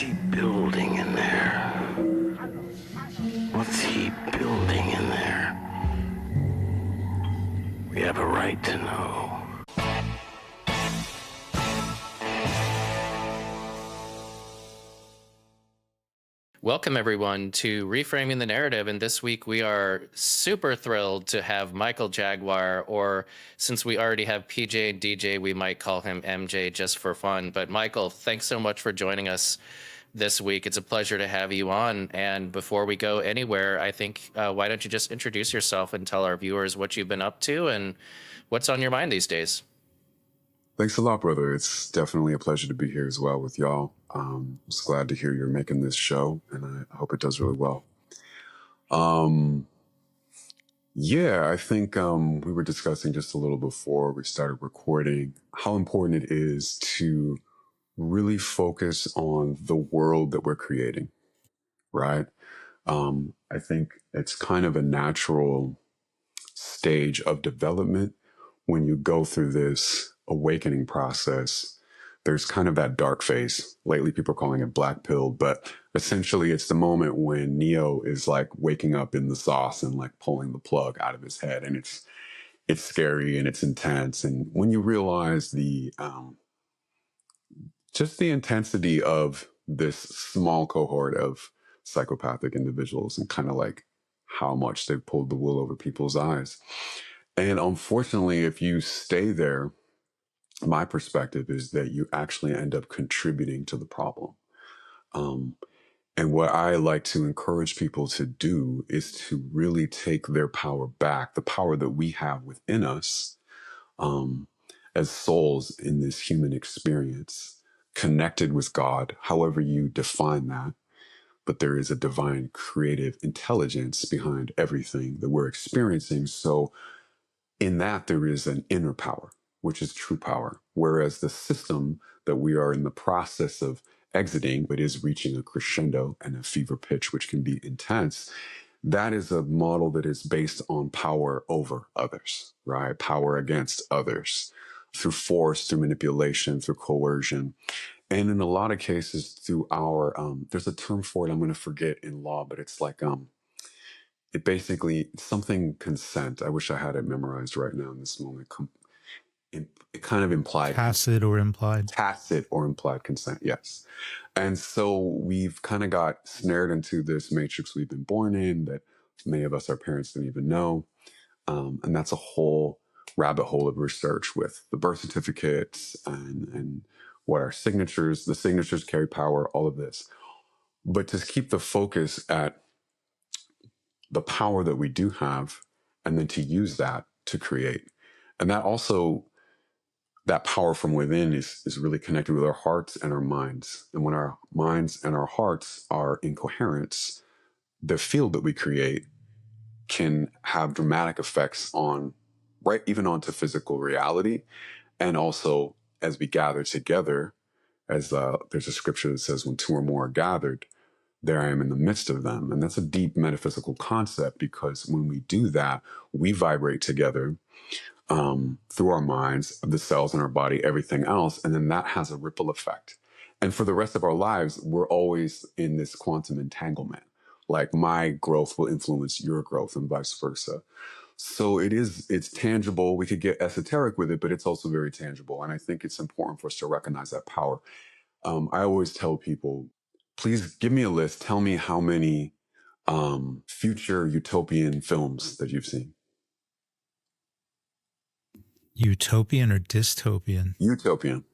he building in there? What's he building in there? We have a right to know. Welcome, everyone, to Reframing the Narrative. And this week we are super thrilled to have Michael Jaguar, or since we already have PJ and DJ, we might call him MJ just for fun. But Michael, thanks so much for joining us this week. It's a pleasure to have you on. And before we go anywhere, I think, why don't you just introduce yourself and tell our viewers what you've been up to and what's on your mind these days? Thanks a lot, brother. It's definitely a pleasure to be here as well with y'all. I'm just glad to hear you're making this show, and I hope it does really well. Yeah, I think we were discussing just a little before we started recording how important it is to really focus on the world that we're creating, right? I think it's kind of a natural stage of development when you go through this awakening process. There's kind of that dark phase. Lately, people are calling it black pill, but essentially it's the moment when Neo is like waking up in the sauce and like pulling the plug out of his head. And it's scary and it's intense. And when you realize just the intensity of this small cohort of psychopathic individuals and kind of like how much they've pulled the wool over people's eyes. And unfortunately, if you stay there, my perspective is that you actually end up contributing to the problem. And what I like to encourage people to do is to really take their power back, the power that we have within us as souls in this human experience, connected with God, however you define that. But there is a divine creative intelligence behind everything that we're experiencing. So in that, there is an inner power, which is true power. Whereas the system that we are in the process of exiting, but is reaching a crescendo and a fever pitch, which can be intense, that is a model that is based on power over others, right? Power against others through force, through manipulation, through coercion. And in a lot of cases, through our, there's a term for it, I'm going to forget in law, but it's like, it basically, something consent. I wish I had it memorized right now in this moment. It kind of implied. Tacit or implied. Tacit or implied consent, yes. And so we've kind of got snared into this matrix we've been born in that many of us, our parents, didn't even know. And that's a whole rabbit hole of research with the birth certificates and what our signatures, the signatures carry power, all of this. But to keep the focus at the power that we do have, and then to use that to create. And that also, that power from within is really connected with our hearts and our minds. And when our minds and our hearts are in coherence, the field that we create can have dramatic effects on, right, even onto physical reality. And also, as we gather together, as there's a scripture that says, when two or more are gathered, there I am in the midst of them. And that's a deep metaphysical concept, because when we do that, we vibrate together through our minds, the cells in our body, everything else. And then that has a ripple effect. And for the rest of our lives, we're always in this quantum entanglement. Like my growth will influence your growth and vice versa. So it's tangible. We could get esoteric with it, but it's also very tangible. And I think it's important for us to recognize that power. I always tell people, please give me a list. Tell me how many future utopian films that you've seen. Utopian or dystopian? Utopian.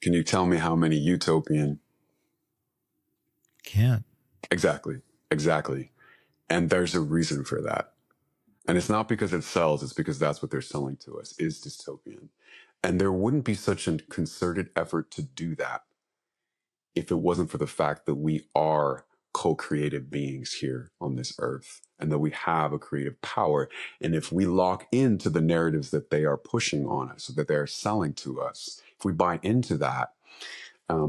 Can you tell me how many utopian? Can't. Exactly. And there's a reason for that. And it's not because it sells, it's because that's what they're selling to us, is dystopian. And there wouldn't be such a concerted effort to do that if it wasn't for the fact that we are co-creative beings here on this earth, and that we have a creative power. And if we lock into the narratives that they are pushing on us, that they're selling to us, if we buy into that,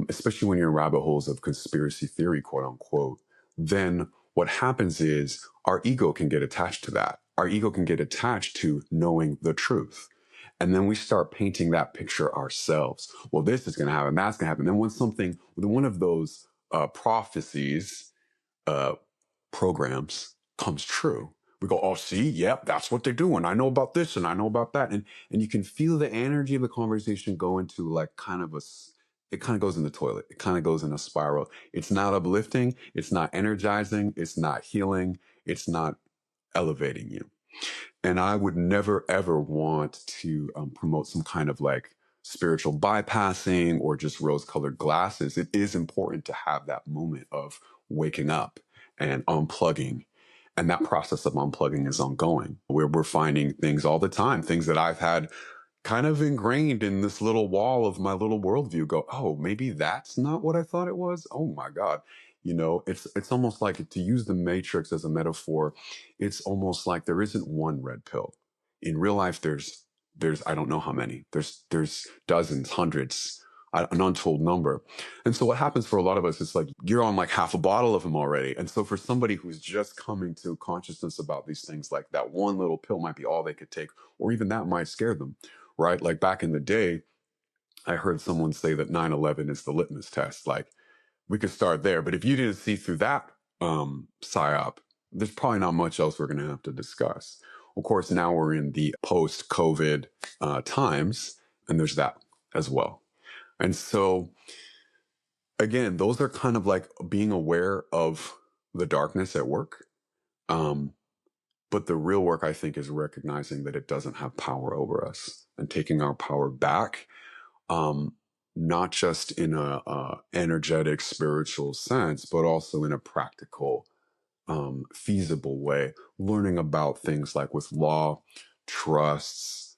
especially when you're in rabbit holes of conspiracy theory, quote unquote, then what happens is our ego can get attached to that. Our ego can get attached to knowing the truth. And then we start painting that picture ourselves. Well, this is going to happen, that's going to happen. And when one of those prophecies, programs comes true. We go, oh, see, yep, that's what they're doing. I know about this and I know about that. And you can feel the energy of the conversation go into like it kind of goes in the toilet. It kind of goes in a spiral. It's not uplifting. It's not energizing. It's not healing. It's not elevating you. And I would never, ever want to promote some kind of like spiritual bypassing or just rose colored glasses. It is important to have that moment of waking up and unplugging. And that process of unplugging is ongoing, where we're finding things all the time, things that I've had kind of ingrained in this little wall of my little worldview go, oh, maybe that's not what I thought it was. Oh my God. It's almost like, to use the Matrix as a metaphor, it's almost like there isn't one red pill. In real life, there's I don't know how many. There's dozens, hundreds, an untold number. And so what happens for a lot of us is like you're on like half a bottle of them already. And so for somebody who's just coming to consciousness about these things, like that one little pill might be all they could take, or even that might scare them, right? Like back in the day, I heard someone say that 9/11 is the litmus test. Like, we could start there. But if you didn't see through that psyop, there's probably not much else we're going to have to discuss. Of course, now we're in the post-COVID times, and there's that as well. And so, again, those are kind of like being aware of the darkness at work. But the real work, I think, is recognizing that it doesn't have power over us and taking our power back. Not just in a energetic, spiritual sense, but also in a practical, feasible way. Learning about things like with law, trusts,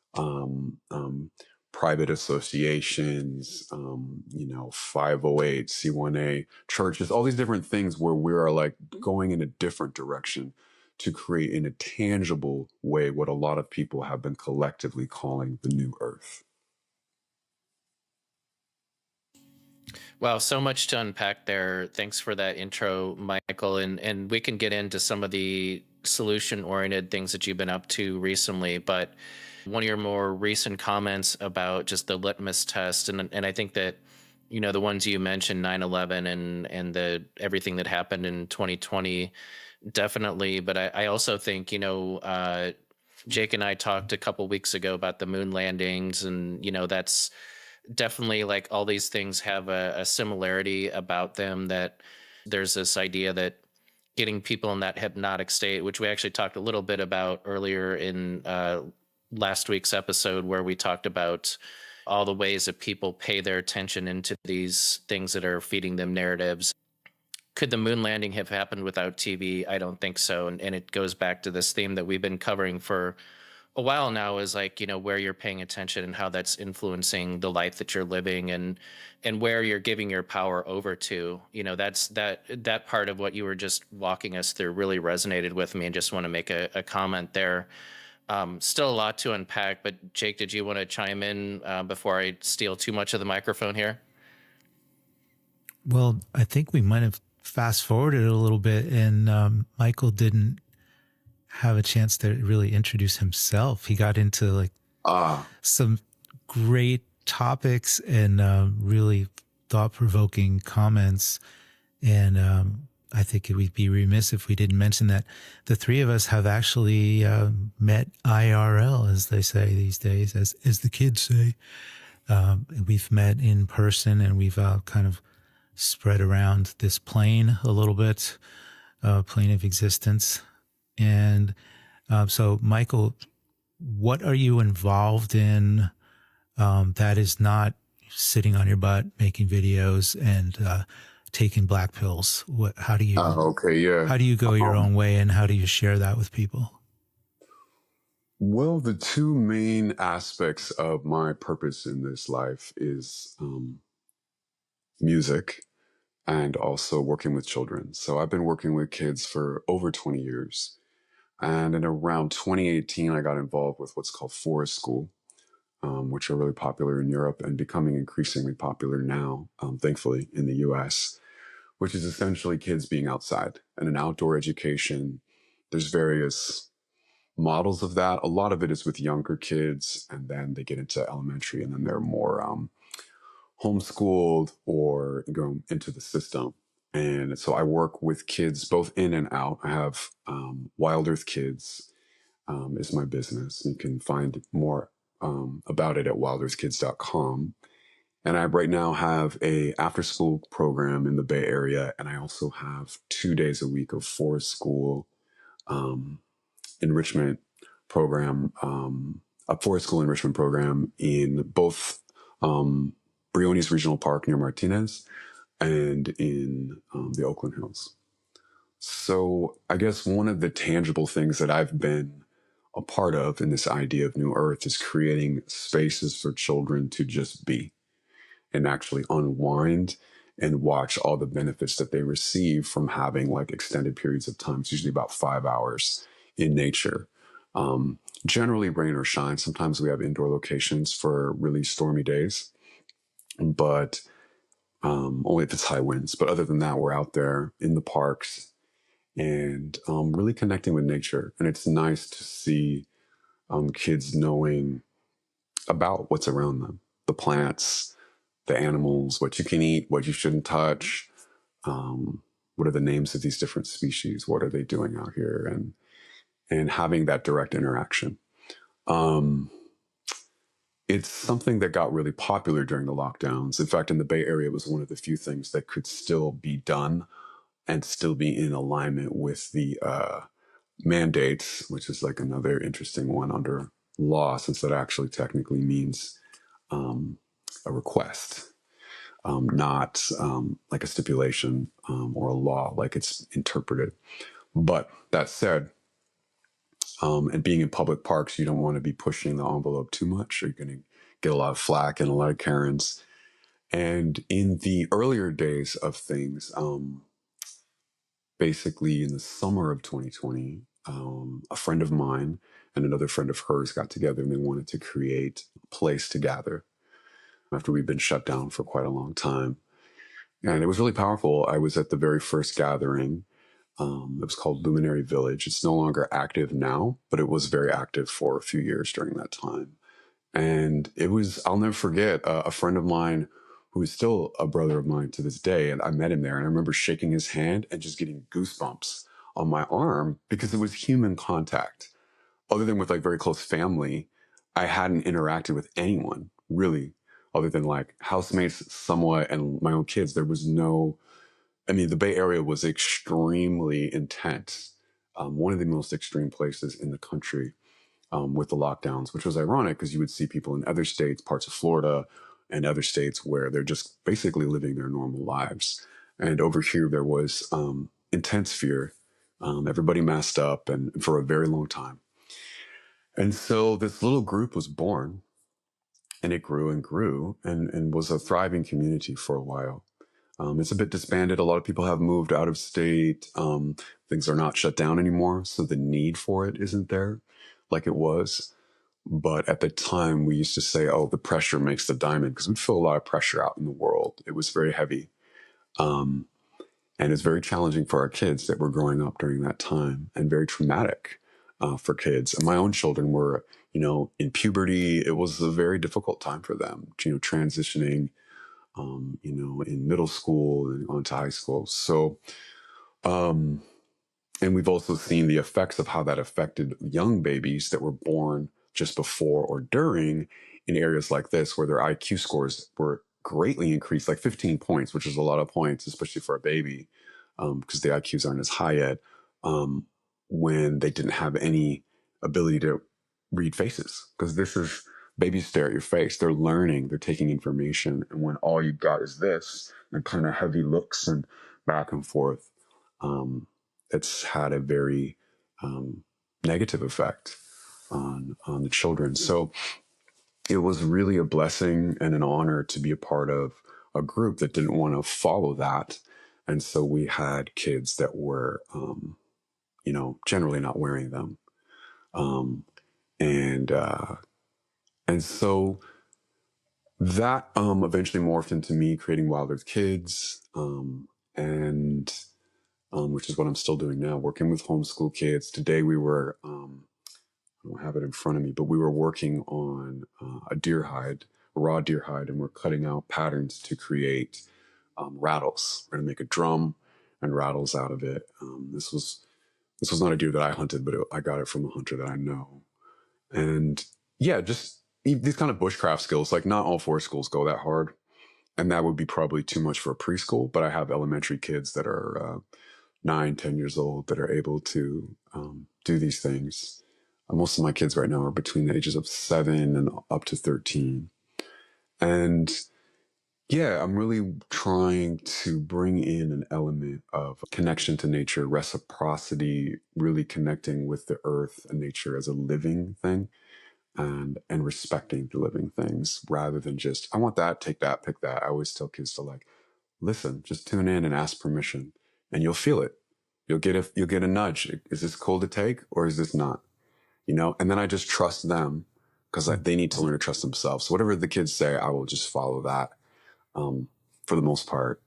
private associations, 508, C1A, churches, all these different things where we are like going in a different direction to create in a tangible way what a lot of people have been collectively calling the new earth. Wow, so much to unpack there. Thanks for that intro, Michael. And we can get into some of the solution-oriented things that you've been up to recently. But one of your more recent comments about just the litmus test, and I think that, the ones you mentioned, 9/11 and the everything that happened in 2020, definitely. But I also think, Jake and I talked a couple weeks ago about the moon landings, and that's definitely, like, all these things have a similarity about them, that there's this idea that getting people in that hypnotic state, which we actually talked a little bit about earlier in last week's episode, where we talked about all the ways that people pay their attention into these things that are feeding them narratives. Could the moon landing have happened without TV? I don't think so. And it goes back to this theme that we've been covering for a while now, is like, where you're paying attention and how that's influencing the life that you're living, and where you're giving your power over to. That's that part of what you were just walking us through really resonated with me, and just want to make a comment there. Still a lot to unpack, but Jake, did you want to chime in before I steal too much of the microphone here? Well, I think we might have fast forwarded a little bit, and Michael didn't have a chance to really introduce himself. He got into like some great topics and really thought-provoking comments. And I think it would be remiss if we didn't mention that the three of us have actually met IRL, as they say these days, as the kids say. We've met in person, and we've kind of spread around this plane a little bit, plane of existence. And so, Michael, what are you involved in that is not sitting on your butt making videos and taking black pills? How do you? Okay, yeah. How do you go your own way, and how do you share that with people? Well, the two main aspects of my purpose in this life is music and also working with children. So I've been working with kids for over 20 years. And in around 2018, I got involved with what's called Forest School, which are really popular in Europe and becoming increasingly popular now, thankfully, in the US, which is essentially kids being outside and an outdoor education. There's various models of that. A lot of it is with younger kids, and then they get into elementary, and then they're more homeschooled or go into the system. And so I work with kids both in and out. I have Wild Earth Kids is my business. You can find more about it at wildearthkids.com. And I right now have a after school program in the Bay Area, and I also have 2 days a week of forest school enrichment program, a forest school enrichment program in both Briones Regional Park near Martinez and in the Oakland Hills. So I guess one of the tangible things that I've been a part of in this idea of New Earth is creating spaces for children to just be and actually unwind and watch all the benefits that they receive from having like extended periods of time. It's usually about 5 hours in nature. Generally rain or shine. Sometimes we have indoor locations for really stormy days, but only if it's high winds. But other than that, we're out there in the parks and really connecting with nature. And it's nice to see kids knowing about what's around them, the plants, the animals, what you can eat, what you shouldn't touch, what are the names of these different species, what are they doing out here, and having that direct interaction. It's something that got really popular during the lockdowns. In fact, in the Bay Area, it was one of the few things that could still be done and still be in alignment with the mandates, which is like another interesting one under law, since that actually technically means a request, not like a stipulation or a law, like it's interpreted. But that said, and being in public parks, you don't want to be pushing the envelope too much. You're going to get a lot of flack and a lot of Karens. And in the earlier days of things, basically in the summer of 2020, a friend of mine and another friend of hers got together and they wanted to create a place to gather after we'd been shut down for quite a long time. And it was really powerful. I was at the very first gathering. It was called Luminary Village. It's no longer active now, but it was very active for a few years during that time. And it was, I'll never forget, a friend of mine who is still a brother of mine to this day. And I met him there and I remember shaking his hand and just getting goosebumps on my arm because it was human contact. Other than with like very close family, I hadn't interacted with anyone really, other than like housemates somewhat and my own kids. There was no, I mean, the Bay Area was extremely intense. One of the most extreme places in the country with the lockdowns, which was ironic because you would see people in other states, parts of Florida and other states where they're just basically living their normal lives. And over here, there was intense fear. Everybody masked up and for a very long time. And so this little group was born and it grew and grew and was a thriving community for a while. It's a bit disbanded. A lot of people have moved out of state. Things are not shut down anymore. So the need for it isn't there like it was. But at the time, we used to say, oh, the pressure makes the diamond, because we'd feel a lot of pressure out in the world. It was very heavy. And it's very challenging for our kids that were growing up during that time and very traumatic for kids. And my own children were, you know, in puberty. It was a very difficult time for them, you know, transitioning, you know, in middle school and onto high school. So, and we've also seen the effects of how that affected young babies that were born just before or during in areas like this, where their IQ scores were greatly increased, like 15 points, which is a lot of points, especially for a baby, because the IQs aren't as high yet, when they didn't have any ability to read faces. Because this is, babies stare at your face. They're learning, they're taking information. And when all you got is this, and kind of heavy looks and back and forth, it's had a very negative effect on the children. So it was really a blessing and an honor to be a part of a group that didn't want to follow that. And so we had kids that were, you know, generally not wearing them. And so that eventually morphed into me creating Wild Earth Kids, and which is what I'm still doing now, working with homeschool kids. Today we were, I don't have it in front of me, but we were working on a deer hide, a raw deer hide, and we're cutting out patterns to create rattles. We're going to make a drum and rattles out of it. This was not a deer that I hunted, but I got it from a hunter that I know. And yeah, just these kind of bushcraft skills. Like, not all forest schools go that hard, and that would be probably too much for a preschool. But I have elementary kids that are 9, 10 years old that are able to do these things. Most of my kids right now are between the ages of 7 and up to 13. And yeah, I'm really trying to bring in an element of connection to nature, reciprocity, really connecting with the earth and nature as a living thing, and respecting the living things rather than just, I want that, take that, pick that. I always tell kids to, like, listen, just tune in and ask permission, and you'll feel it. You'll get a nudge. Is this cool to take, or is this not? And then I just trust them, because they need to learn to trust themselves. So whatever the kids say, I will just follow that, for the most part.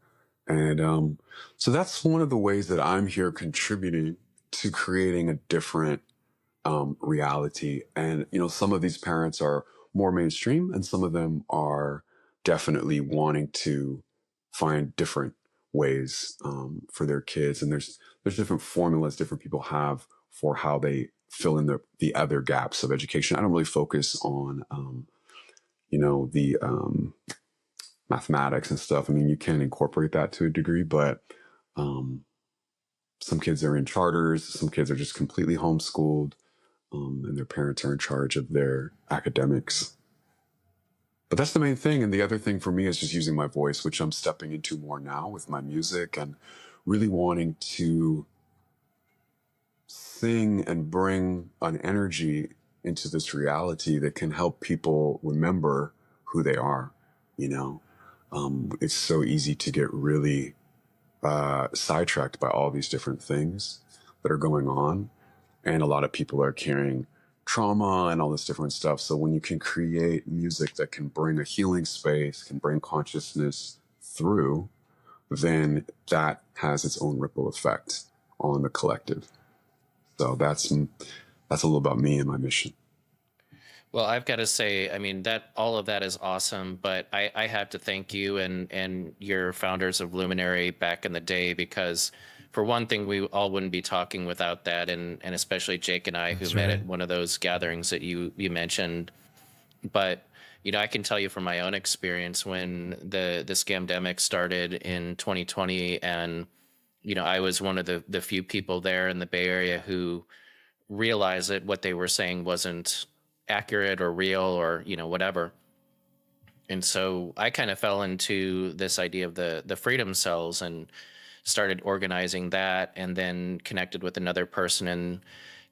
And so that's one of the ways that I'm here contributing to creating a different reality. And, some of these parents are more mainstream, and some of them are definitely wanting to find different ways for their kids. And there's different formulas different people have for how they fill in the other gaps of education. I don't really focus on, the mathematics and stuff. I mean, you can incorporate that to a degree, but some kids are in charters, some kids are just completely homeschooled, and their parents are in charge of their academics. But that's the main thing. And the other thing for me is just using my voice, which I'm stepping into more now with my music, and really wanting to sing and bring an energy into this reality that can help people remember who they are. It's so easy to get really sidetracked by all these different things that are going on. And a lot of people are carrying trauma and all this different stuff. So when you can create music that can bring a healing space, can bring consciousness through, then that has its own ripple effect on the collective. So that's a little about me and my mission. Well, I've got to say, I mean, that all of that is awesome, but I have to thank you and your founders of Luminary back in the day, because for one thing, we all wouldn't be talking without that, and especially Jake and I, who met at one of those gatherings that you mentioned. But I can tell you from my own experience, when the scamdemic started in 2020, and I was one of the few people there in the Bay Area who realized that what they were saying wasn't accurate or real or whatever. And so I kind of fell into this idea of the freedom cells and started organizing that, and then connected with another person in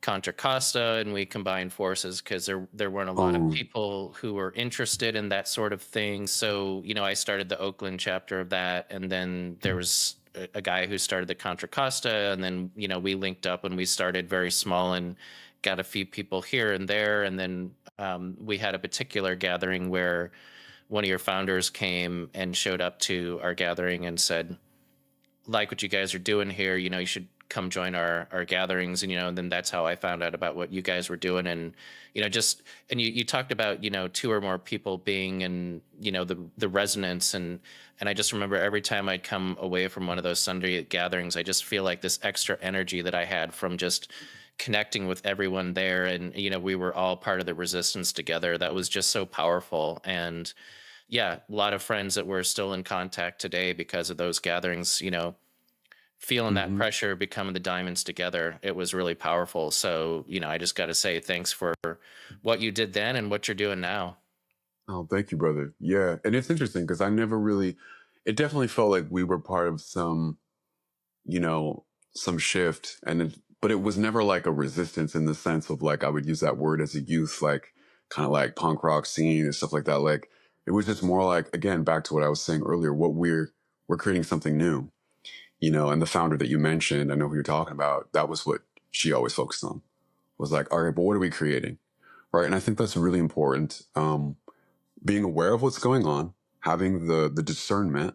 Contra Costa, and we combined forces because there weren't a lot of people who were interested in that sort of thing. So I started the Oakland chapter of that, and then there was a guy who started the Contra Costa, and then we linked up, and we started very small and got a few people here and there. And then we had a particular gathering where one of your founders came and showed up to our gathering and said, like what you guys are doing here, you should come join our gatherings. And then that's how I found out about what you guys were doing. And you talked about 2 or more people being in the resonance, and I just remember every time I'd come away from one of those Sunday gatherings, I just feel like this extra energy that I had from just connecting with everyone there. And we were all part of the resistance together. That was just so powerful. And yeah, a lot of friends that we're still in contact today because of those gatherings, feeling that pressure, becoming the diamonds together. It was really powerful. So I just got to say thanks for what you did then and what you're doing now. Oh, thank you, brother. Yeah. And it's interesting because it definitely felt like we were part of some shift, but it was never like a resistance in the sense of, like, I would use that word as a youth, like kind of like punk rock scene and stuff like that. Like, it was just more like, again, back to what I was saying earlier, we're creating something new, and the founder that you mentioned, I know who you're talking about, that was what she always focused on, was like, all right, but what are we creating? Right. And I think that's really important. Being aware of what's going on, having the discernment,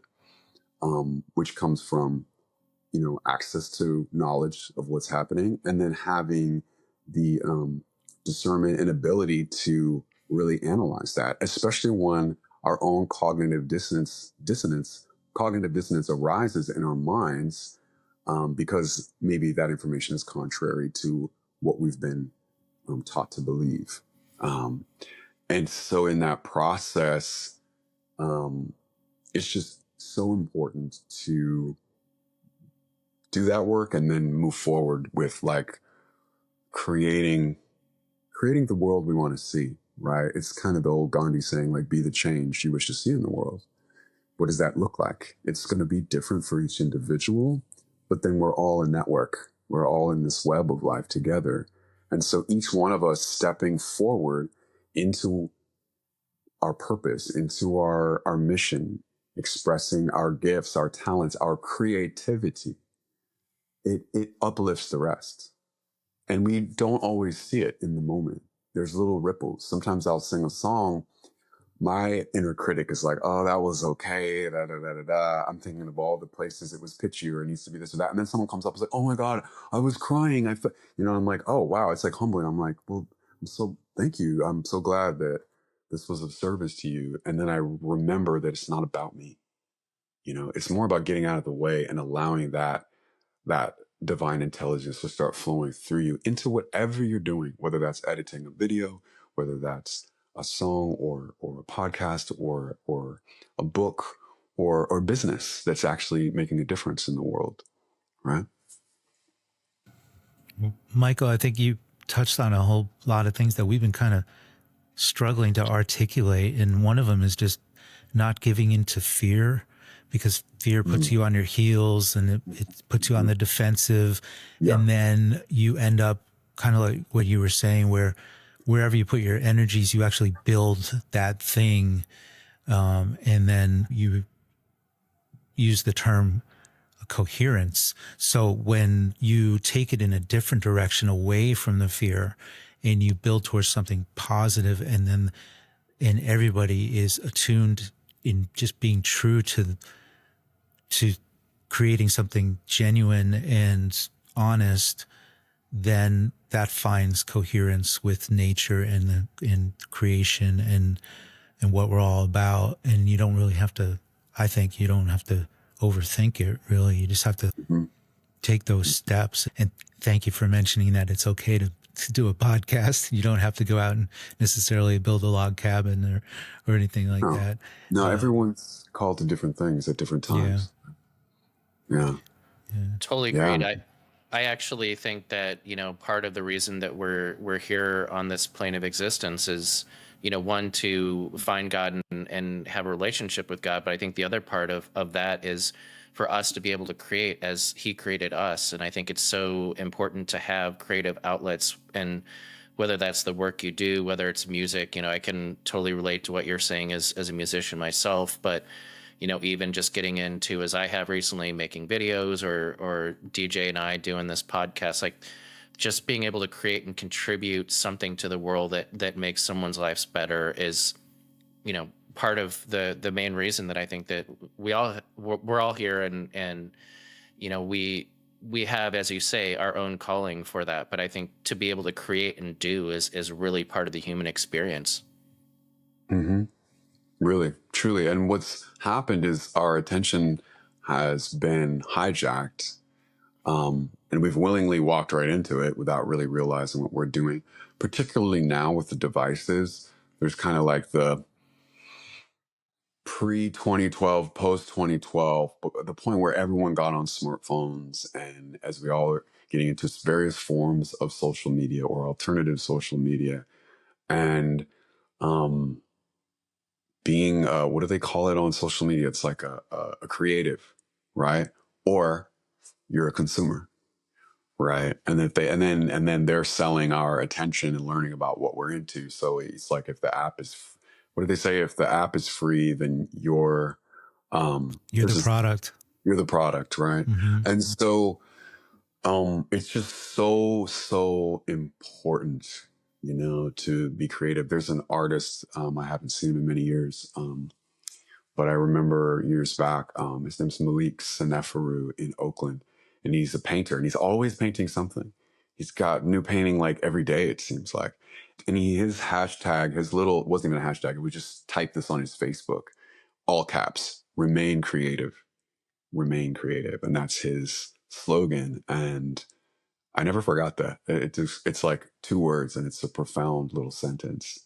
which comes from, access to knowledge of what's happening, and then having the discernment and ability to really analyze that, especially when our own cognitive dissonance arises in our minds. because maybe that information is contrary to what we've been taught to believe. And so in that process, it's just so important to do that work and then move forward with like creating the world we want to see, right? It's kind of the old Gandhi saying, like, be the change you wish to see in the world. What does that look like? It's going to be different for each individual, but then we're all a network. We're all in this web of life together. And so each one of us stepping forward into our purpose, into our mission, expressing our gifts, our talents, our creativity, it uplifts the rest. And we don't always see it in the moment. There's little ripples. Sometimes I'll sing a song. My inner critic is like, oh, that was okay. Da, da, da, da, da. I'm thinking of all the places it was pitchy or it needs to be this or that. And then someone comes up and is like, oh my God, I was crying. I'm like, oh, wow. It's like humbling. I'm like, well, thank you. I'm so glad that this was of service to you. And then I remember that it's not about me. It's more about getting out of the way and allowing that divine intelligence to start flowing through you into whatever you're doing, whether that's editing a video, whether that's a song or a podcast or a book or business that's actually making a difference in the world, right? Michael, I think you touched on a whole lot of things that we've been kind of struggling to articulate. And one of them is just not giving into fear, because fear puts you on your heels and it puts you on the defensive. Yeah. And then you end up kind of like what you were saying, where wherever you put your energies, you actually build that thing. And then you use the term coherence. So when you take it in a different direction away from the fear and you build towards something positive, and everybody is attuned in just being true to creating something genuine and honest, then that finds coherence with nature and creation and what we're all about. And you don't really have to, I think you don't have to overthink it, really. You just have to take those steps. And thank you for mentioning that it's okay to do a podcast. You don't have to go out and necessarily build a log cabin or anything like that. No, everyone's called to different things at different times. Yeah. Totally agreed. I actually think that, part of the reason that we're here on this plane of existence is, one, to find God and have a relationship with God. But I think the other part of that is for us to be able to create as He created us. And I think it's so important to have creative outlets, and whether that's the work you do, whether it's music, I can totally relate to what you're saying as a musician myself, but even just getting into, as I have recently, making videos or DJ and I doing this podcast, like just being able to create and contribute something to the world that makes someone's lives better is, part of the main reason that I think that we're all here and we have, as you say, our own calling for that. But I think to be able to create and do is really part of the human experience. Mm-hmm. Really, truly. And what's happened is our attention has been hijacked. And we've willingly walked right into it without really realizing what we're doing. Particularly now with the devices, there's kind of like the pre-2012, post-2012, the point where everyone got on smartphones, and as we all are getting into various forms of social media or alternative social media, and being what do they call it on social media? It's like a creative, right? Or you're a consumer, right? And if they and then they're selling our attention and learning about what we're into. So it's like, if the app is, what do they say? If the app is free, then you're the product. You're the product, right? Mm-hmm. And so it's just so important, to be creative. There's an artist, I haven't seen him in many years, but I remember years back, his name's Malik Seneferu in Oakland, and he's a painter, and he's always painting something. He's got new painting like every day, it seems like. And his hashtag, it wasn't even a hashtag, it was just type this on his Facebook, all caps, remain creative. And that's his slogan. And I never forgot that. It's like 2 words, and it's a profound little sentence,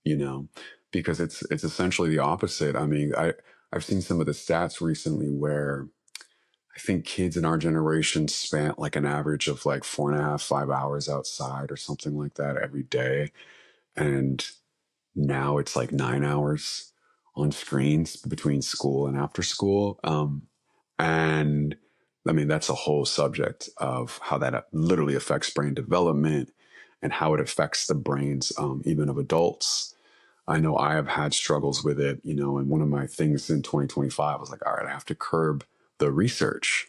you know, because it's essentially the opposite. I mean, I've seen some of the stats recently where I think kids in our generation spent like an average of like 4.5, 5 hours outside or something like that every day. And now it's like 9 hours on screens between school and after school. And I mean, that's a whole subject of how that literally affects brain development and how it affects the brains, even of adults. I know I have had struggles with it, you know, and one of my things in 2025 was like, all right, I have to curb the research,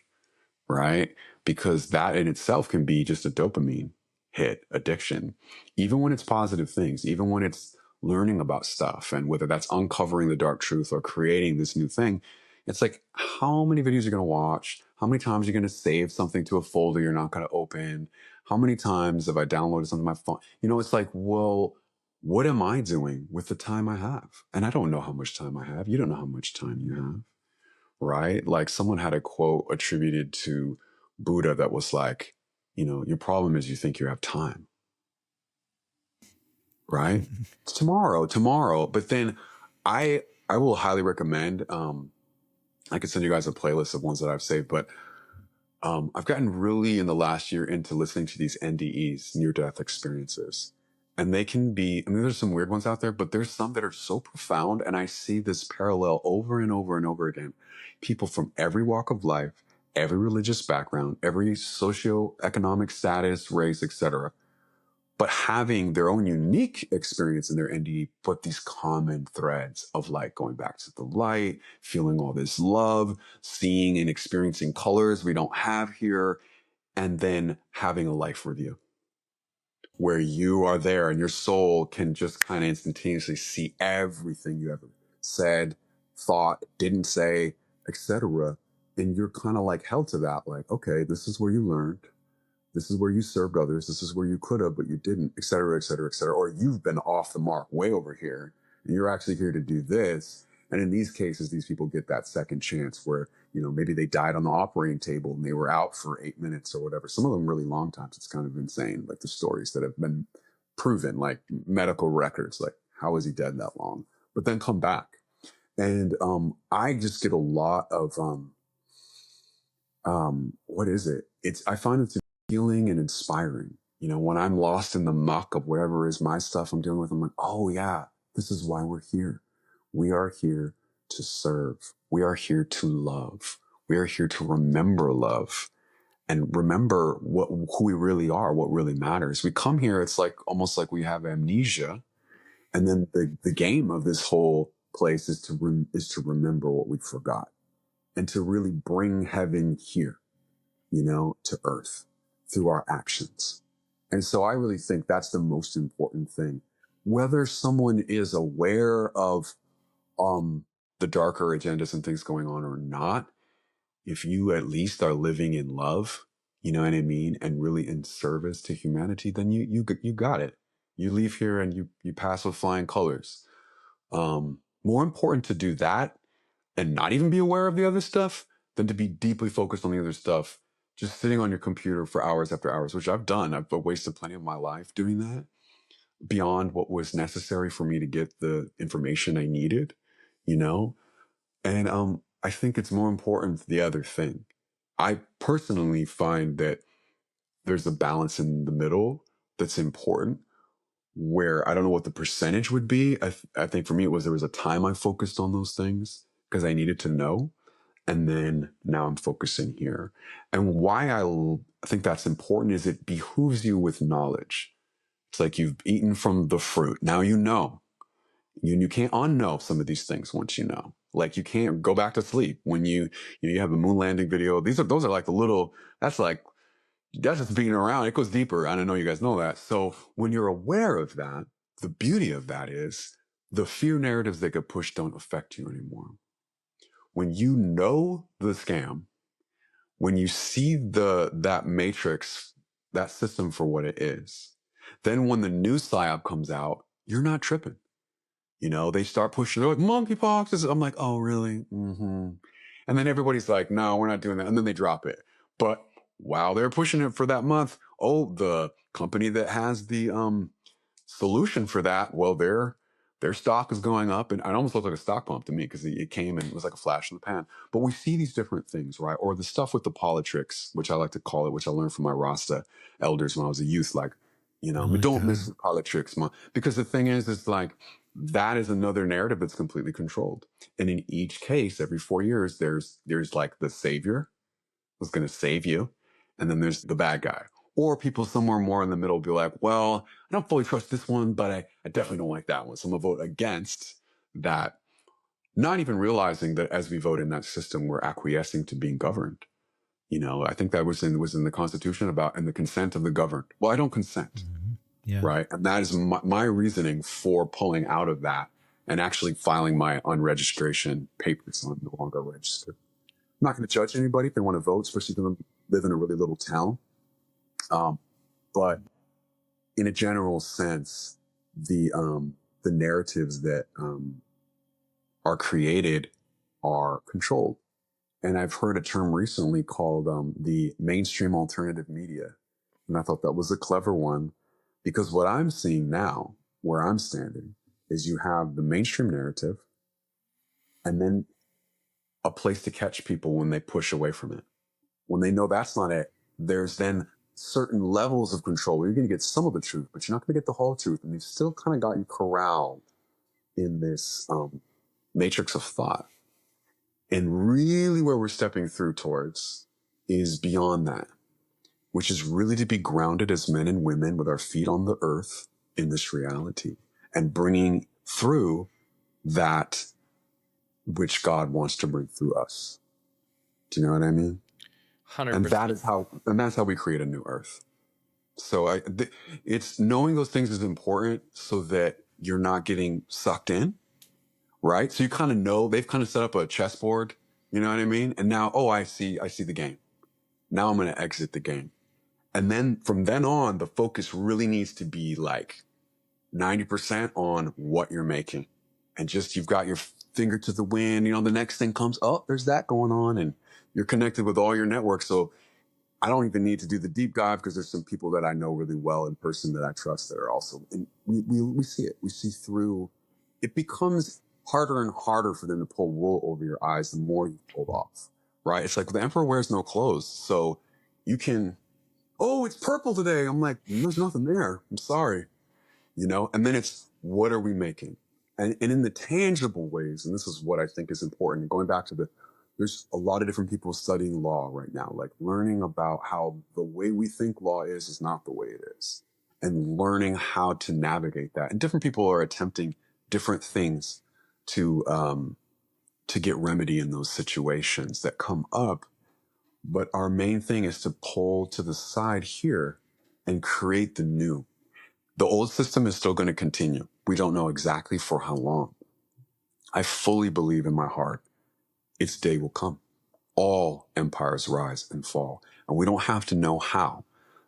right? Because that in itself can be just a dopamine hit addiction, even when it's positive things, even when it's learning about stuff, and whether that's uncovering the dark truth or creating this new thing. It's like, how many videos you're going to watch? How many times you're going to save something to a folder you're not going to open? How many times have I downloaded something on my phone? You know, it's like, well, what am I doing with the time I have? And I don't know how much time I have. You don't know how much time you have, right? Like someone had a quote attributed to Buddha that was like, you know, your problem is you think you have time, right? It's tomorrow. But then I will highly recommend, I could send you guys a playlist of ones that I've saved, but I've gotten really in the last year into listening to these NDEs, near-death experiences. And they can be, I mean, there's some weird ones out there, but there's some that are so profound. And I see this parallel over and over and over again. People from every walk of life, every religious background, every socioeconomic status, race, etc., but having their own unique experience in their NDE, but these common threads of like going back to the light, feeling all this love, seeing and experiencing colors we don't have here, and then having a life review where you are there and your soul can just kind of instantaneously see everything you ever said, thought, didn't say, etc. And you're kind of like held to that, like, okay, this is where you learned. This is where you served others. This is where you could have, but you didn't, et cetera, et cetera, et cetera. Or you've been off the mark way over here and you're actually here to do this. And in these cases, these people get that second chance where, you know, maybe they died on the operating table and they were out for 8 minutes or whatever. Some of them really long times. It's kind of insane. Like the stories that have been proven, like medical records, like how is he dead that long? But then come back. And I just get a lot of, what is it? I find it healing and inspiring. You know, when I'm lost in the muck of whatever is my stuff I'm dealing with, I'm like, oh yeah, this is why we're here. We are here to serve. We are here to love. We are here to remember love and remember who we really are, what really matters. We come here, it's like almost like we have amnesia. And then the game of this whole place is to remember what we forgot and to really bring heaven here, you know, to earth through our actions. And so I really think that's the most important thing. Whether someone is aware of the darker agendas and things going on or not, if you at least are living in love, you know what I mean, and really in service to humanity, then you got it. You leave here and you pass with flying colors. More important to do that and not even be aware of the other stuff than to be deeply focused on the other stuff, just sitting on your computer for hours after hours, which I've done. I've wasted plenty of my life doing that beyond what was necessary for me to get the information I needed, you know? And I think it's more important the other thing. I personally find that there's a balance in the middle that's important, where I don't know what the percentage would be. I think for me, there was a time I focused on those things because I needed to know. And then now I'm focusing here. And why I think that's important is it behooves you with knowledge. It's like you've eaten from the fruit. Now you know. You can't unknow some of these things once you know. Like you can't go back to sleep when you have a moon landing video. Those are like that's just being around. It goes deeper. I don't know you guys know that. So when you're aware of that, the beauty of that is the fear narratives that get pushed don't affect you anymore. When you know the scam, when you see that matrix, that system for what it is, then when the new psyop comes out, you're not tripping. You know, they start pushing, they're like, monkeypox. I'm like, oh, really? Mm-hmm. And then everybody's like, no, we're not doing that. And then they drop it. But while they're pushing it for that month, oh, the company that has the solution for that, well, their stock is going up, and it almost looked like a stock pump to me because it came and it was like a flash in the pan. But we see these different things, right? Or the stuff with the politricks, which I like to call it, which I learned from my Rasta elders when I was a youth, like, you know, I we like don't that. miss the politricks, man. Because the thing is like, that is another narrative that's completely controlled. And in each case, every 4 years, there's like the savior who's going to save you, and then there's the bad guy. Or people somewhere more in the middle be like, well, I don't fully trust this one, but I definitely don't like that one. So I'm going to vote against that, not even realizing that as we vote in that system, we're acquiescing to being governed. You know, I think that was in the Constitution about, and the consent of the governed. Well, I don't consent, Yeah. right? And that is my reasoning for pulling out of that and actually filing my unregistration papers. So I'm no longer registered. I'm not going to judge anybody if they want to vote, especially if they live in a really little town. But in a general sense, the narratives that are created are controlled. And I've heard a term recently called the mainstream alternative media. And I thought that was a clever one, because what I'm seeing now, where I'm standing, is you have the mainstream narrative and then a place to catch people when they push away from it. When they know that's not it, there's then certain levels of control where you're going to get some of the truth, but you're not going to get the whole truth. And they've still kind of got you corralled in this matrix of thought. And really where we're stepping through towards is beyond that, which is really to be grounded as men and women with our feet on the earth in this reality and bringing through that which God wants to bring through us. Do you know what I mean? 100%. And that's how we create a new earth. So it's knowing those things is important so that you're not getting sucked in, right? So you kind of know, they've kind of set up a chessboard, you know what I mean? And now, oh, I see the game. Now I'm going to exit the game. And then from then on, the focus really needs to be like 90% on what you're making. And just, you've got your finger to the wind, you know, the next thing comes, oh, there's that going on. And you're connected with all your networks. So I don't even need to do the deep dive because there's some people that I know really well in person that I trust that are also, and we see it. We see through, it becomes harder and harder for them to pull wool over your eyes the more you pull off, right? It's like the emperor wears no clothes. So you can, oh, it's purple today. I'm like, there's nothing there. I'm sorry. You know, and then it's, what are we making? And in the tangible ways, and this is what I think is important, going back to there's a lot of different people studying law right now, like learning about how the way we think law is not the way it is, and learning how to navigate that. And different people are attempting different things to get remedy in those situations that come up. But our main thing is to pull to the side here and create the new. The old system is still going to continue. We don't know exactly for how long. I fully believe in my heart its day will come. All empires rise and fall, and we don't have to know how.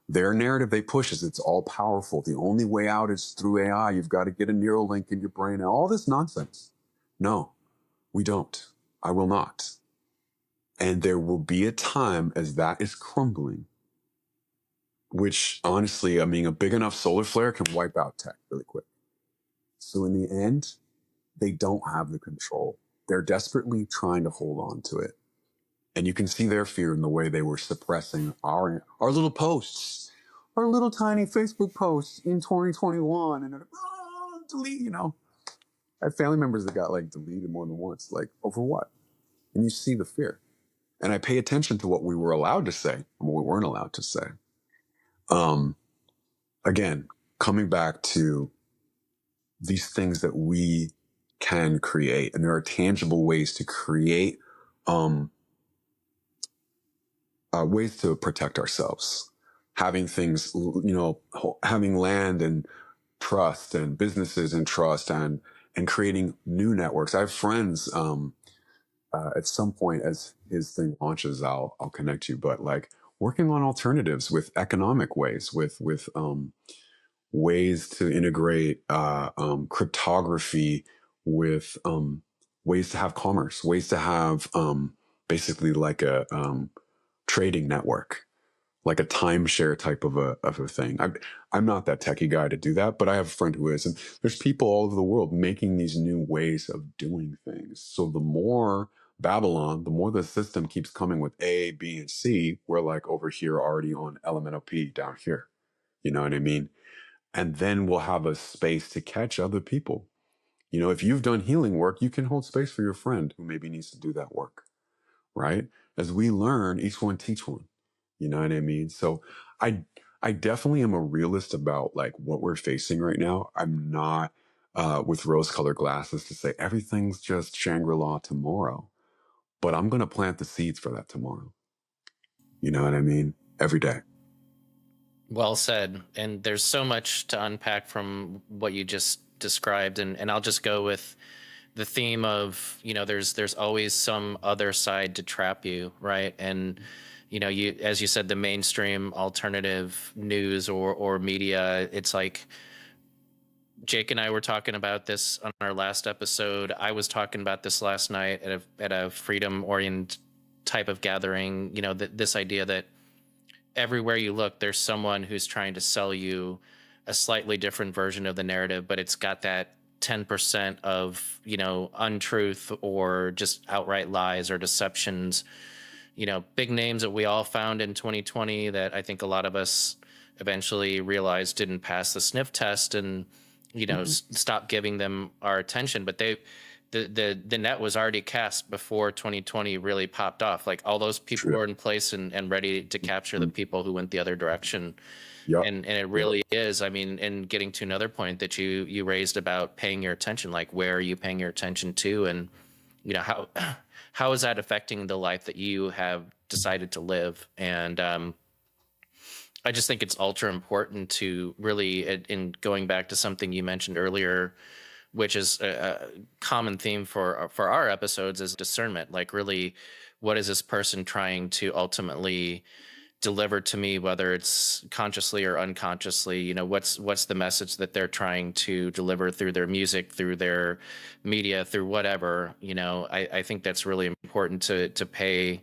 Their narrative they push is it's all powerful. The only way out is through AI. You've got to get a neural link in your brain and all this nonsense. No, we don't. I will not. And there will be a time as that is crumbling, which honestly, I mean, a big enough solar flare can wipe out tech really quick. So in the end, they don't have the control. They're desperately trying to hold on to it. And you can see their fear in the way they were suppressing our little posts, our little tiny Facebook posts in 2021. And delete, you know. I have family members that got like deleted more than once. Like, over what? And you see the fear. And I pay attention to what we were allowed to say and what we weren't allowed to say. Again, coming back to these things that we can create, and there are tangible ways to create, ways to protect ourselves, having things, you know, having land and trust and businesses and trust and creating new networks. I have friends, at some point as his thing launches, I'll connect you, but like working on alternatives with economic ways, with ways to integrate cryptography with ways to have commerce, ways to have basically like a trading network, like a timeshare type of a thing. I'm not that techie guy to do that, but I have a friend who is, and there's people all over the world making these new ways of doing things. So the more Babylon, the more the system keeps coming with A, B, and C, we're like over here already on elemental P down here. You know what I mean? And then we'll have a space to catch other people. You know, if you've done healing work, you can hold space for your friend who maybe needs to do that work, right? As we learn, each one teach one. You know what I mean? So I definitely am a realist about like what we're facing right now. I'm not with rose-colored glasses to say everything's just Shangri-La tomorrow, but I'm going to plant the seeds for that tomorrow. You know what I mean? Every day. Well said. And there's so much to unpack from what you just described. And I'll just go with the theme of, you know, there's always some other side to trap you, right? And, you know, you, as you said, the mainstream alternative news or media, it's like Jake and I were talking about this on our last episode. I was talking about this last night at a freedom-oriented type of gathering, you know, this idea that everywhere you look, there's someone who's trying to sell you a slightly different version of the narrative, but it's got that 10% of, you know, untruth or just outright lies or deceptions. You know, big names that we all found in 2020 that I think a lot of us eventually realized didn't pass the sniff test, and, you know, stop giving them our attention. But the net was already cast before 2020 really popped off. Like, all those people were in place and ready to capture the people who went the other direction. Yep. And it really is. I mean, and getting to another point that you raised about paying your attention, like, where are you paying your attention to? And, you know, how is that affecting the life that you have decided to live? And I just think it's ultra important to really, in going back to something you mentioned earlier, which is a common theme for our episodes, is discernment. Like, really, what is this person trying to ultimately deliver to me, whether it's consciously or unconsciously? You know, what's the message that they're trying to deliver through their music, through their media, through whatever. You know, I think that's really important to pay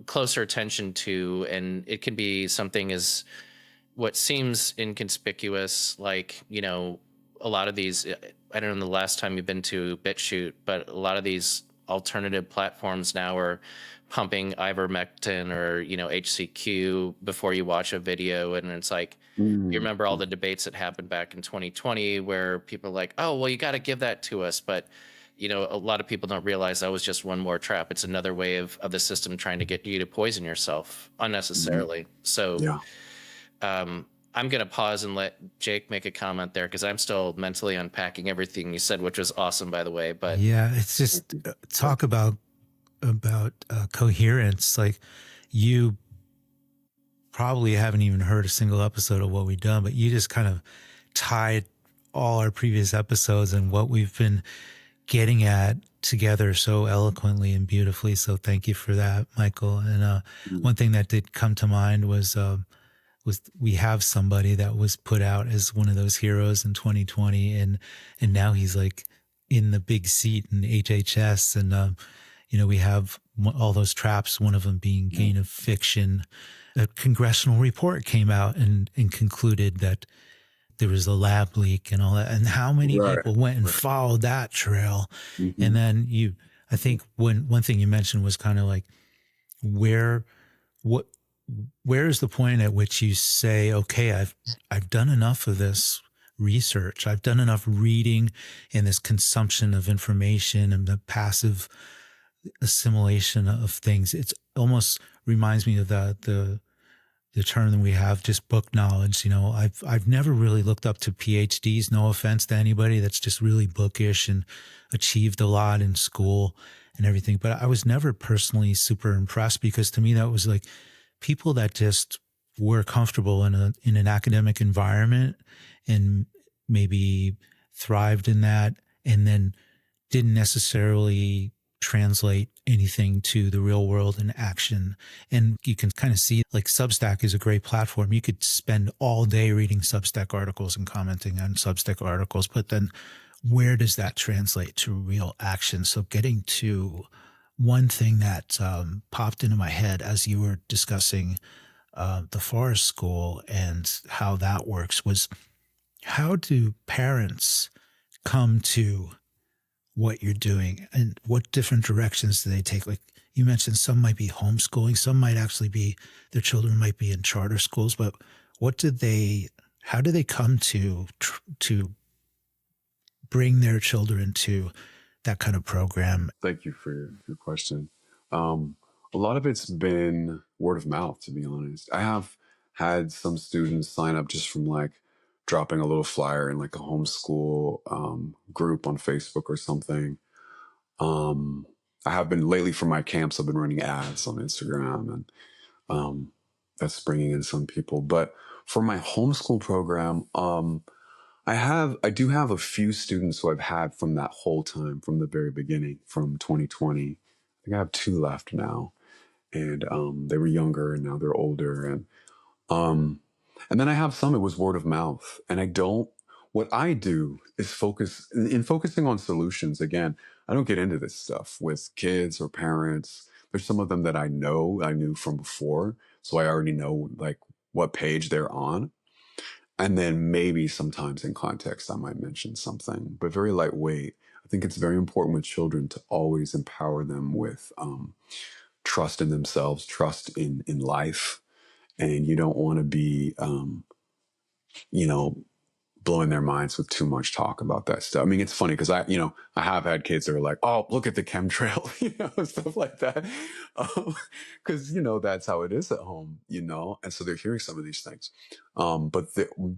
closer attention to. And it can be something as what seems inconspicuous, like, you know, a lot of these, I don't know the last time you've been to BitChute, but a lot of these alternative platforms now are pumping ivermectin or, you know, HCQ before you watch a video. And it's like, you remember all the debates that happened back in 2020 where people are like, oh, well, you got to give that to us. But, you know, a lot of people don't realize that was just one more trap. It's another way of the system trying to get you to poison yourself unnecessarily. So I'm going to pause and let Jake make a comment there, because I'm still mentally unpacking everything you said, which was awesome, by the way. But yeah, it's just talk about coherence. Like, you probably haven't even heard a single episode of what we've done, but you just kind of tied all our previous episodes and what we've been getting at together so eloquently and beautifully. So thank you for that, Michael. And one thing that did come to mind was we have somebody that was put out as one of those heroes in 2020, and now he's like in the big seat in HHS, and you know, we have all those traps, one of them being gain of fiction. A congressional report came out and concluded that there was a lab leak and all that, and how many people went and followed that trail. And then I think one thing you mentioned was kind of like, where is the point at which you say, okay, I've done enough of this research, I've done enough reading and this consumption of information and the passive assimilation of things. It's almost reminds me of the term that we have, just book knowledge. You know, I've never really looked up to PhDs, no offense to anybody that's just really bookish and achieved a lot in school and everything, but I was never personally super impressed, because to me that was like people that just were comfortable in an academic environment and maybe thrived in that, and then didn't necessarily translate anything to the real world in action. And you can kind of see, like, Substack is a great platform. You could spend all day reading Substack articles and commenting on Substack articles, but then where does that translate to real action? So getting to one thing that popped into my head as you were discussing the forest school and how that works was, how do parents come to what you're doing and what different directions do they take? Like you mentioned, some might be homeschooling, some might actually be, their children might be in charter schools, but how do they come to bring their children to that kind of program? Thank you for your question. A lot of it's been word of mouth, to be honest. I have had some students sign up just from like dropping a little flyer in like a homeschool group on Facebook or something. I have been lately for my camps, I've been running ads on Instagram, and that's bringing in some people. But for my homeschool program, I do have a few students who I've had from that whole time, from the very beginning, from 2020. I think I have 2 left now, and they were younger, and now they're older, and then I have some. It was word of mouth, and I don't. What I do is focusing on solutions. Again, I don't get into this stuff with kids or parents. There's some of them that I knew from before, so I already know like what page they're on. And then maybe sometimes in context, I might mention something, but very lightweight. I think it's very important with children to always empower them with trust in themselves, trust in life. And you don't want to be, you know, blowing their minds with too much talk about that stuff. I mean, it's funny because I have had kids that are like, oh, look at the chemtrail, stuff like that. Because, that's how it is at home, and so they're hearing some of these things. But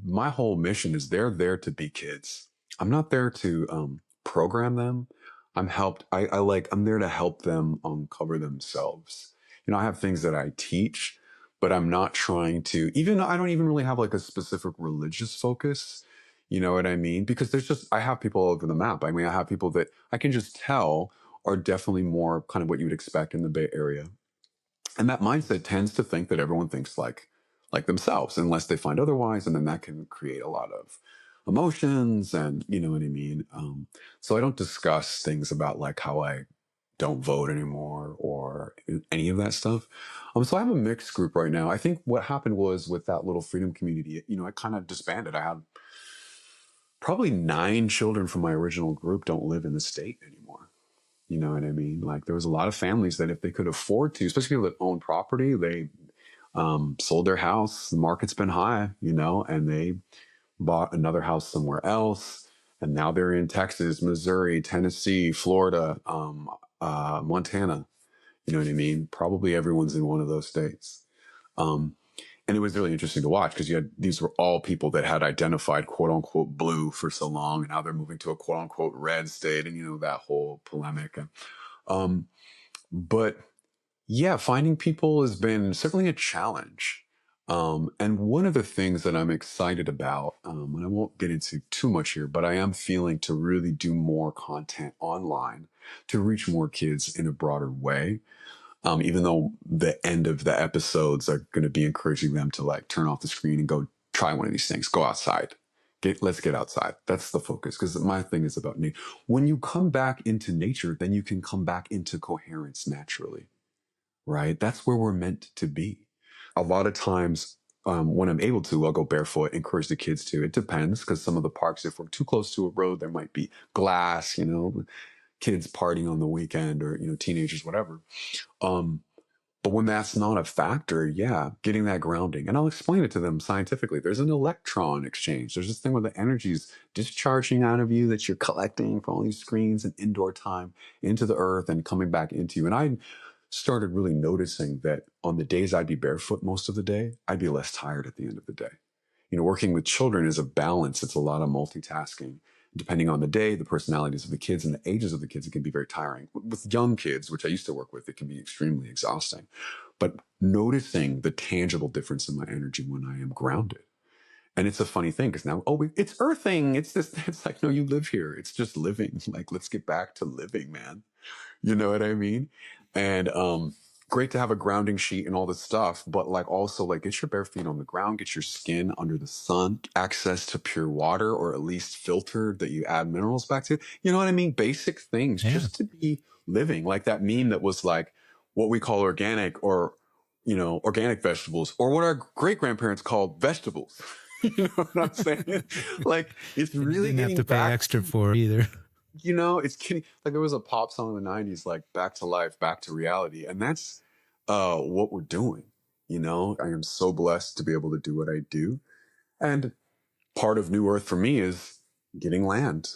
my whole mission is they're there to be kids. I'm not there to program them. I'm there to help them uncover themselves. I have things that I teach, but I'm not trying to, I don't even really have like a specific religious focus. You know what I mean? Because I have people all over the map. I mean, I have people that I can just tell are definitely more kind of what you would expect in the Bay Area. And that mindset tends to think that everyone thinks like themselves, unless they find otherwise. And then that can create a lot of emotions and, you know what I mean? So I don't discuss things about like how I don't vote anymore or any of that stuff. So I have a mixed group right now. I think what happened was with that little freedom community, I kind of disbanded. I had probably 9 children from my original group don't live in the state anymore. You know what I mean? Like there was a lot of families that if they could afford to, especially people that own property, they sold their house. The market's been high, and they bought another house somewhere else. And now they're in Texas, Missouri, Tennessee, Florida, Montana. You know what I mean? Probably everyone's in one of those states. And it was really interesting to watch because these were all people that had identified quote unquote blue for so long. And now they're moving to a quote unquote red state and, that whole polemic. But yeah, finding people has been certainly a challenge. And one of the things that I'm excited about, and I won't get into too much here, but I am feeling to really do more content online to reach more kids in a broader way. Even though the end of the episodes are going to be encouraging them to like turn off the screen and go try one of these things, go outside, let's get outside. That's the focus. Because my thing is about nature. When you come back into nature, then you can come back into coherence naturally, right? That's where we're meant to be. A lot of times when I'm able to, I'll go barefoot, encourage the kids to. It depends because some of the parks, if we're too close to a road, there might be glass, kids partying on the weekend or, teenagers, whatever. But when that's not a factor, yeah, getting that grounding. And I'll explain it to them scientifically. There's an electron exchange. There's this thing where the energy's discharging out of you that you're collecting from all these screens and indoor time into the earth and coming back into you. And I started really noticing that on the days I'd be barefoot most of the day, I'd be less tired at the end of the day. Working with children is a balance. It's a lot of multitasking. Depending on the day, the personalities of the kids and the ages of the kids, it can be very tiring. With young kids, which I used to work with, it can be extremely exhausting. But noticing the tangible difference in my energy when I am grounded. And it's a funny thing because now, it's earthing. It's this, it's like, no, you live here. It's just living. Like, let's get back to living, man. You know what I mean? And great to have a grounding sheet and all this stuff, but like also like get your bare feet on the ground, get your skin under the sun, access to pure water or at least filtered that you add minerals back to. You know what I mean? Basic things just to be living. Like that meme that was like what we call organic or organic vegetables, or what our great grandparents called vegetables. You know what I'm saying? Like, it's And you really didn't have getting to pay back extra for it either. it's getting like there was a pop song in the 90s, like Back to Life, Back to Reality. And that's what we're doing. I am so blessed to be able to do what I do. And part of New Earth for me is getting land,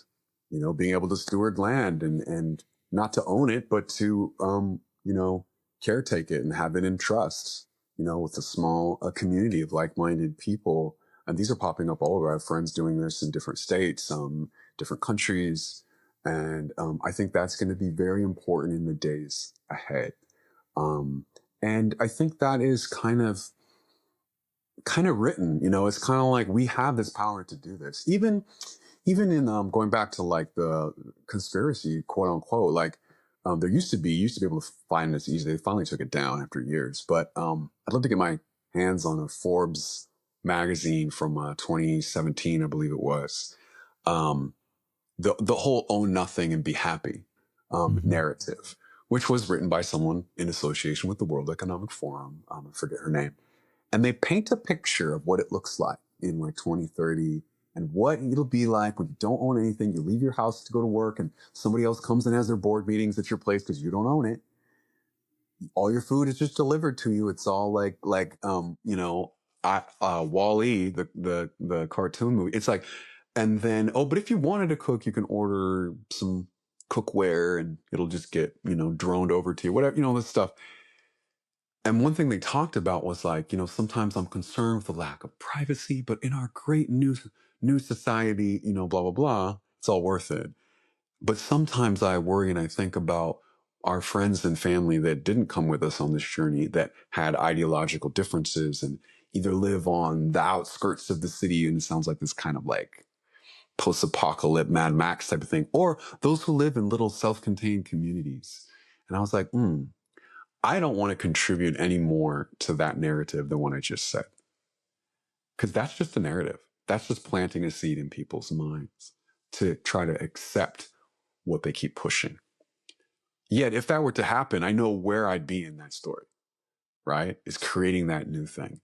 being able to steward land and not to own it, but to, caretake it and have it in trust, with a small community of like-minded people. And these are popping up all over. I have friends doing this in different states, different countries. And I think that's going to be very important in the days ahead. And I think that is kind of written, it's kind of like we have this power to do this. Even in going back to like the conspiracy, quote unquote, like there used to be able to find this easily. They finally took it down after years. But I'd love to get my hands on a Forbes magazine from 2017, I believe it was. The whole own nothing and be happy narrative, which was written by someone in association with the World Economic Forum. I forget her name. And they paint a picture of what it looks like in like 2030 and what it'll be like when you don't own anything. You leave your house to go to work and somebody else comes and has their board meetings at your place because you don't own it. All your food is just delivered to you. It's all like Wall-E, the cartoon movie. It's like, and then, but if you wanted to cook, you can order some cookware and it'll just get, droned over to you, whatever, this stuff. And one thing they talked about was like, sometimes I'm concerned with the lack of privacy, but in our great new society, blah, blah, blah, it's all worth it. But sometimes I worry and I think about our friends and family that didn't come with us on this journey, that had ideological differences and either live on the outskirts of the city, and it sounds like this kind of like post-apocalyptic Mad Max type of thing, or those who live in little self-contained communities. And I was like, I don't want to contribute any more to that narrative than what I just said. Because that's just a narrative. That's just planting a seed in people's minds to try to accept what they keep pushing. Yet, if that were to happen, I know where I'd be in that story, right? Is creating that new thing.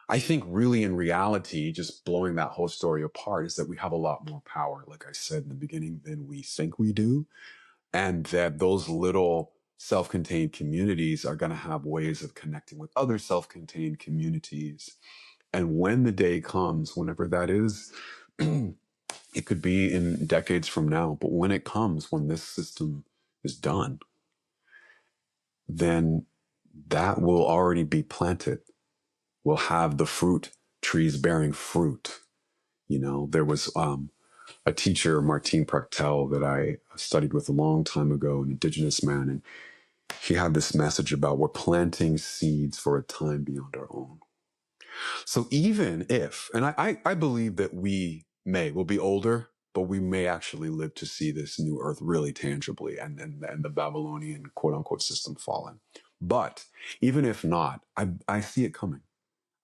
I think really in reality, just blowing that whole story apart is that we have a lot more power, like I said in the beginning, than we think we do. And that those little self-contained communities are going to have ways of connecting with other self-contained communities. And when the day comes, whenever that is, it could be in decades from now, but when it comes, when this system is done, then that will already be planted. We'll have the fruit trees bearing fruit. There was a teacher, Martin Prachtel, that I studied with a long time ago, an indigenous man, and he had this message about we're planting seeds for a time beyond our own. So even if, and I believe that we'll be older, but we may actually live to see this new earth really tangibly and the Babylonian quote unquote system fallen. But even if not, I see it coming.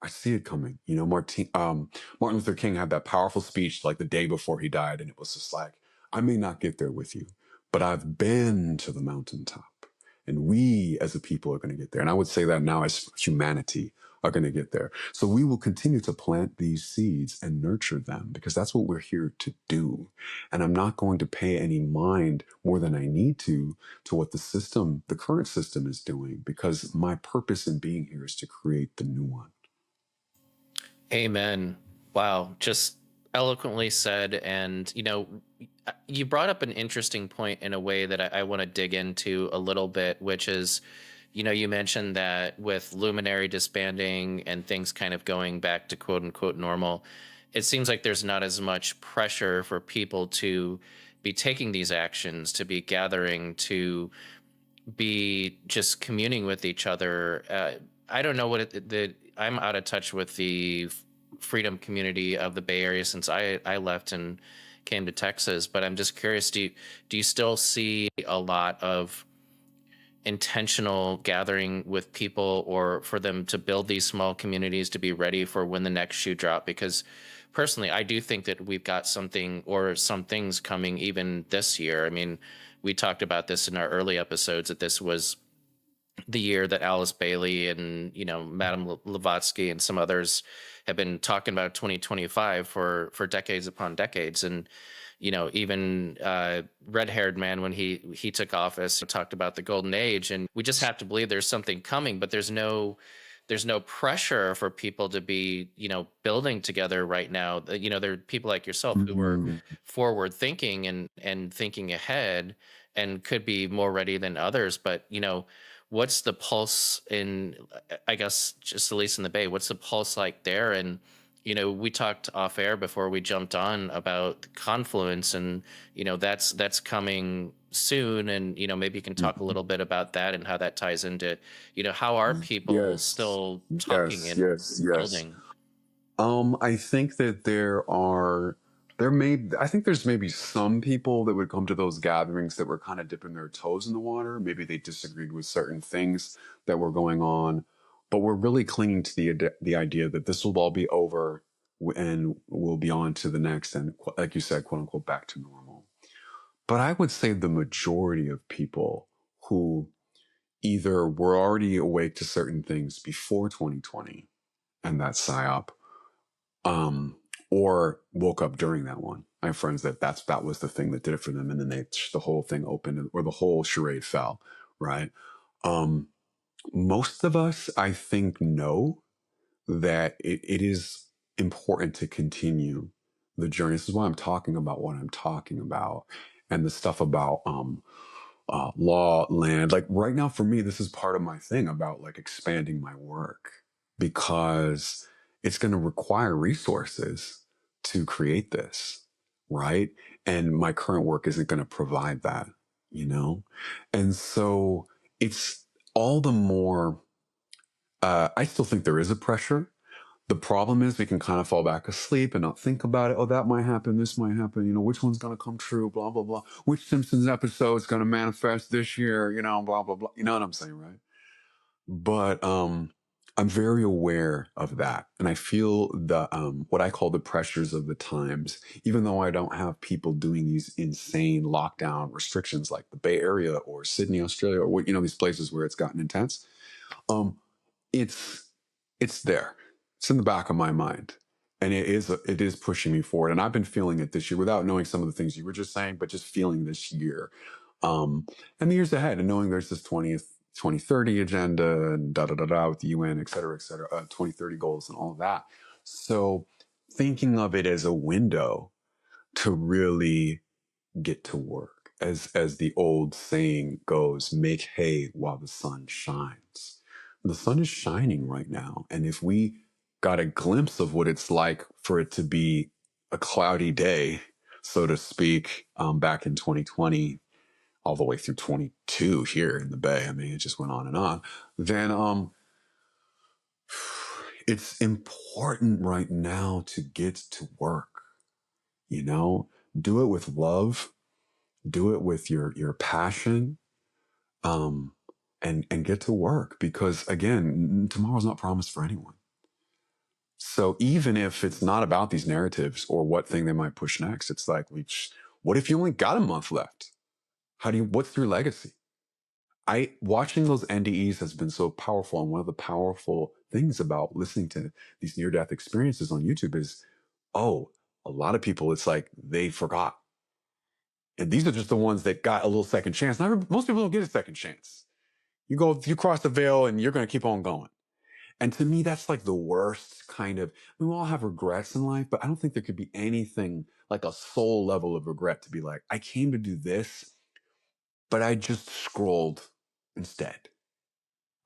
I see it coming. Martin Luther King had that powerful speech like the day before he died. And it was just like, I may not get there with you, but I've been to the mountaintop. And we as a people are going to get there. And I would say that now as humanity are going to get there. So we will continue to plant these seeds and nurture them because that's what we're here to do. And I'm not going to pay any mind more than I need to what the current system is doing, because my purpose in being here is to create the new one. Amen. Wow. Just eloquently said. And, you brought up an interesting point in a way that I want to dig into a little bit, which is, you mentioned that with Luminary disbanding and things kind of going back to quote unquote normal, it seems like there's not as much pressure for people to be taking these actions, to be gathering, to be just communing with each other. I don't know what I'm out of touch with the freedom community of the Bay Area since I left and came to Texas, but I'm just curious, do you still see a lot of intentional gathering with people, or for them to build these small communities to be ready for when the next shoe drop? Because personally, I do think that we've got something or some things coming even this year. I mean, we talked about this in our early episodes, that this was the year that Alice Bailey and, Madame Blavatsky and some others have been talking about 2025 for decades upon decades. And, even red-haired man, when he took office, talked about the golden age. And we just have to believe there's something coming, but there's no pressure for people to be, building together right now. There are people like yourself who were forward thinking and thinking ahead and could be more ready than others. But, what's the pulse in, I guess, just at least in the Bay, what's the pulse like there? And, we talked off air before we jumped on about Confluence, and, that's coming soon. And, maybe you can talk a little bit about that and how that ties into, how are people still talking and building? I think that I think there's maybe some people that would come to those gatherings that were kind of dipping their toes in the water. Maybe they disagreed with certain things that were going on, but we're really clinging to the idea that this will all be over and we'll be on to the next, and like you said, quote unquote, back to normal. But I would say the majority of people who either were already awake to certain things before 2020 and that psyop, or woke up during that one. I have friends that was the thing that did it for them, and then the whole thing opened, or the whole charade fell, right? Most of us, I think, know that it is important to continue the journey. This is why I'm talking about what I'm talking about, and the stuff about law, land. Like right now, for me, this is part of my thing about like expanding my work, because it's going to require resources to create this, right? And my current work isn't going to provide that, And so it's all the more, I still think there is a pressure. The problem is we can kind of fall back asleep and not think about it. Oh, that might happen. This might happen. Which one's going to come true? Blah, blah, blah. Which Simpsons episode is going to manifest this year? Blah, blah, blah. You know what I'm saying, right? But I'm very aware of that. And I feel the what I call the pressures of the times, even though I don't have people doing these insane lockdown restrictions like the Bay Area or Sydney, Australia, or these places where it's gotten intense. It's there. It's in the back of my mind. And it is pushing me forward. And I've been feeling it this year without knowing some of the things you were just saying, but just feeling this year. And the years ahead, and knowing there's this 2030 agenda and with the UN, et cetera, 2030 goals and all of that. So thinking of it as a window to really get to work, as the old saying goes, make hay while the sun shines. The sun is shining right now. And if we got a glimpse of what it's like for it to be a cloudy day, so to speak, back in 2020, all the way through 22 here in the Bay, I mean, it just went on and on, then it's important right now to get to work, do it with love, do it with your passion, and get to work, because again, tomorrow's not promised for anyone. So even if it's not about these narratives or what thing they might push next, it's like, what if you only got a month left? What's your legacy? Watching those NDEs has been so powerful. And one of the powerful things about listening to these near-death experiences on YouTube is, a lot of people, it's like they forgot. And these are just the ones that got a little second chance. Most people don't get a second chance. You cross the veil and you're going to keep on going. And to me, that's like the worst kind of, we all have regrets in life, but I don't think there could be anything like a soul level of regret to be like, I came to do this, but I just scrolled instead.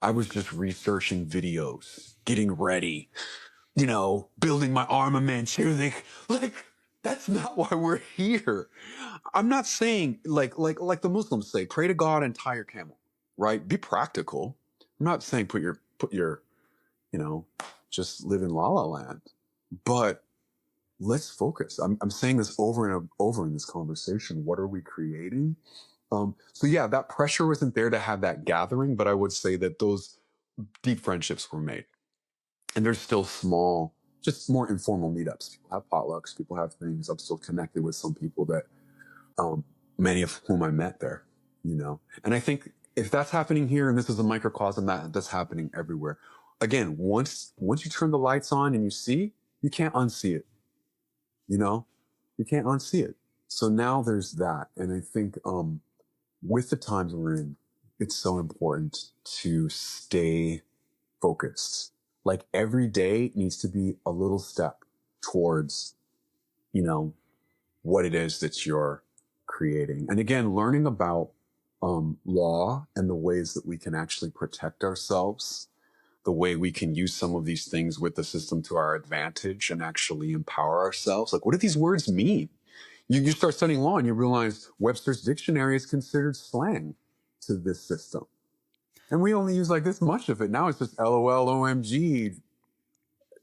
I was just researching videos, getting ready, building my armament, everything. Like, that's not why we're here. I'm not saying like the Muslims say, pray to God and tie your camel, right? Be practical. I'm not saying put your just live in la la land, but let's focus. I'm saying this over and over in this conversation. What are we creating? So yeah, that pressure wasn't there to have that gathering, but I would say that those deep friendships were made. And there's still small, just more informal meetups. People have potlucks, people have things. I'm still connected with some people that, many of whom I met there, And I think if that's happening here and this is a microcosm, that's happening everywhere. Again, once you turn the lights on and you see, you can't unsee it. You know, you can't unsee it. So now there's that. And I think with the times we're in, it's so important to stay focused. Like every day needs to be a little step towards, you know, what it is that you're creating. And again, learning about law and the ways that we can actually protect ourselves, the way we can use some of these things with the system to our advantage and actually empower ourselves. Like, what do these words mean? You start studying law and you realize Webster's dictionary is considered slang to this system. And we only use like this much of it. Now it's just LOL, OMG,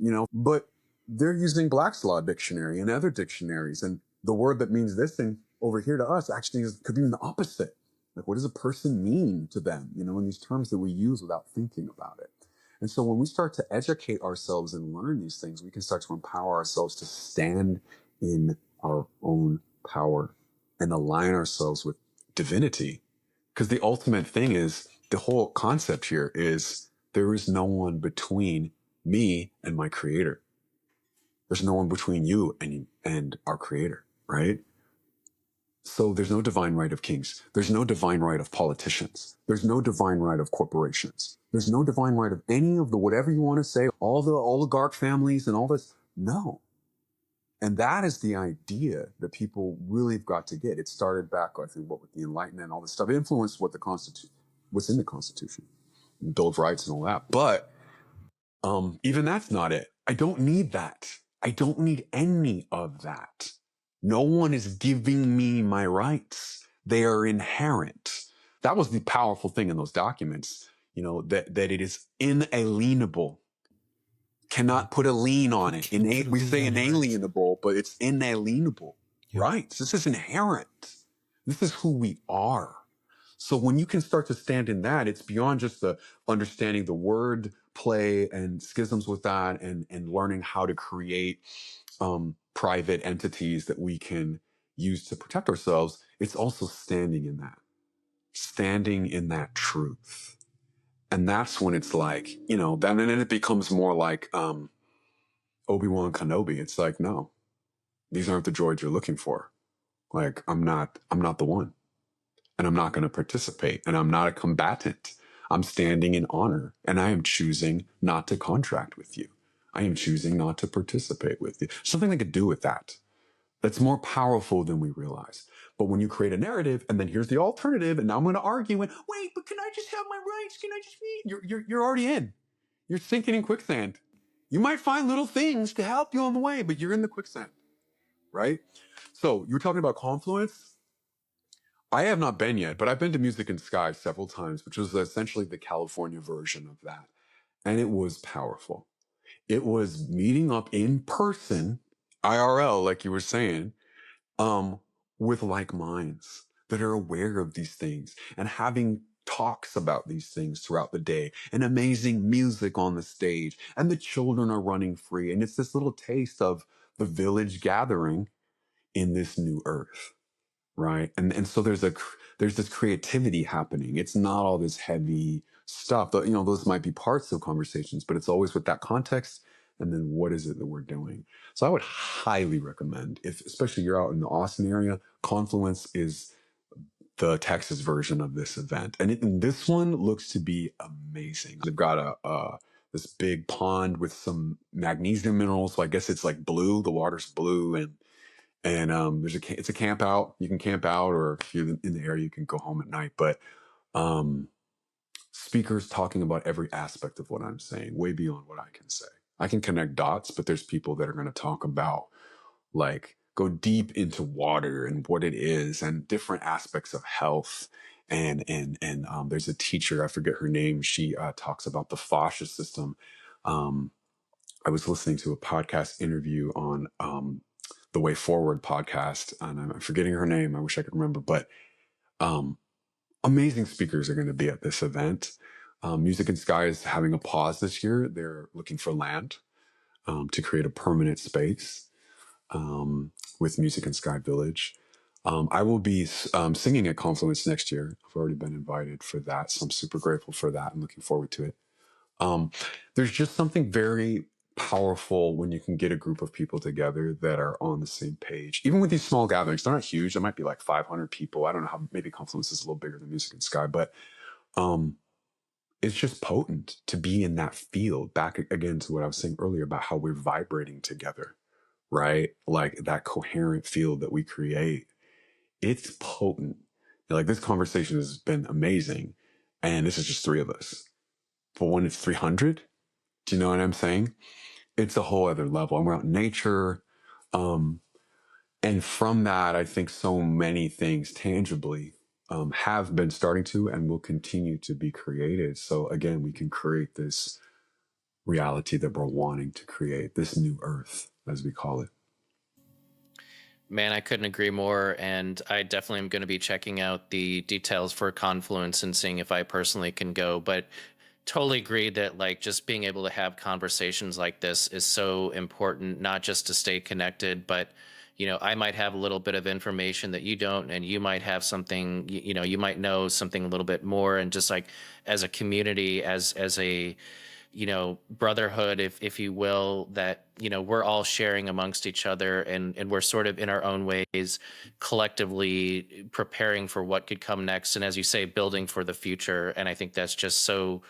you know, but they're using Black's Law Dictionary and other dictionaries. And the word that means this thing over here to us actually could be the opposite. Like, what does a person mean to them? You know, in these terms that we use without thinking about it. And so when we start to educate ourselves and learn these things, we can start to empower ourselves to stand in our own power and align ourselves with divinity. Because the ultimate thing is, the whole concept here is there is no one between me and my creator. There's no one between you and our creator, right? So there's no divine right of kings. There's no divine right of politicians. There's no divine right of corporations. There's no divine right of any of the whatever you want to say, all the oligarch families and all this. No. And that is the idea that people really have got to get. It started back, I think, with the Enlightenment and all this stuff. It influenced what's in the Constitution, Bill of Rights and all that. But even that's not it. I don't need that. I don't need any of that. No one is giving me my rights. They are inherent. That was the powerful thing in those documents, you know, that it is inalienable. Cannot put a lien on it. We say inalienable, but it's inalienable. Yep. Right? This is inherent. This is who we are. So when you can start to stand in that, it's beyond just the understanding the word play and schisms with that and learning how to create private entities that we can use to protect ourselves. It's also standing in that truth. And that's when it's like, you know, then it becomes more like Obi-Wan Kenobi. It's like, no, these aren't the droids you're looking for. Like, I'm not the one. And I'm not going to participate. And I'm not a combatant. I'm standing in honor. And I am choosing not to contract with you. I am choosing not to participate with you. Something I could do with that. That's more powerful than we realize. But when you create a narrative, and then here's the alternative, and now I'm going to argue, and wait, but can I just have my rights? Can I just be? You're already in. You're sinking in quicksand. You might find little things to help you on the way, but you're in the quicksand, right? So you were talking about Confluence. I have not been yet, but I've been to Music in Sky several times, which was essentially the California version of that. And it was powerful. It was meeting up in person, IRL, like you were saying, with like minds that are aware of these things and having talks about these things throughout the day and amazing music on the stage and the children are running free. And it's this little taste of the village gathering in this new earth. Right. And so there's this creativity happening. It's not all this heavy stuff. You know, those might be parts of conversations, but it's always with that context. And then what is it that we're doing? So I would highly recommend, if especially you're out in the Austin area, Confluence is the Texas version of this event. And this one looks to be amazing. They've got this big pond with some magnesium minerals. So I guess it's like blue. The water's blue and it's a camp out. You can camp out, or if you're in the area, you can go home at night. But speakers talking about every aspect of what I'm saying, way beyond what I can say. I can connect dots, but there's people that are going to talk about, like, go deep into water and what it is, and different aspects of health. And there's a teacher, I forget her name. She talks about the fascia system. I was listening to a podcast interview on the Way Forward podcast, and I'm forgetting her name. I wish I could remember, but amazing speakers are going to be at this event. Music in Sky is having a pause this year. They're looking for land to create a permanent space with Music in Sky Village. I will be singing at Confluence next year. I've already been invited for that, so I'm super grateful for that and looking forward to it. There's just something very powerful when you can get a group of people together that are on the same page. Even with these small gatherings, they're not huge. There might be like 500 people. I don't know how, maybe Confluence is a little bigger than Music and Sky, but it's just potent to be in that field. Back again to what I was saying earlier about how we're vibrating together, right? Like that coherent field that we create. It's potent. Like this conversation has been amazing. And this is just three of us. But when it's 300, do you know what I'm saying? It's a whole other level. And we're out in nature. And from that, I think so many things tangibly have been starting to and will continue to be created. So again, we can create this reality that we're wanting to create, this new earth, as we call it. Man, I couldn't agree more. And I definitely am going to be checking out the details for Confluence and seeing if I personally can go. But totally agree that like just being able to have conversations like this is so important, not just to stay connected, but you know, I might have a little bit of information that you don't, and you might have something, you know, you might know something a little bit more. And just like as a community, as a, you know, brotherhood, if you will, that, you know, we're all sharing amongst each other, and we're sort of in our own ways collectively preparing for what could come next. And as you say, building for the future. And I think that's just so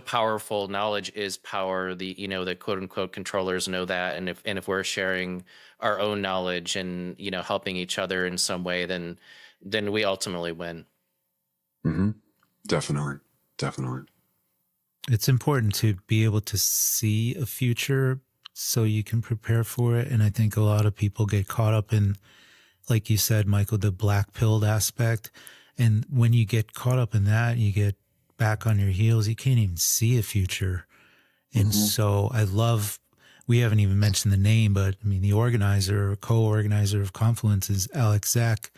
powerful. Knowledge is power. The, you know, the quote unquote controllers know that. And if we're sharing our own knowledge and, you know, helping each other in some way, then we ultimately win. Mm-hmm. Definitely. It's important to be able to see a future so you can prepare for it. And I think a lot of people get caught up in, like you said, Michael, the black pilled aspect. And when you get caught up in that, you get back on your heels, you can't even see a future. And so I love, we haven't even mentioned the name, but I mean, the organizer or co-organizer of Confluence is Alex Zach.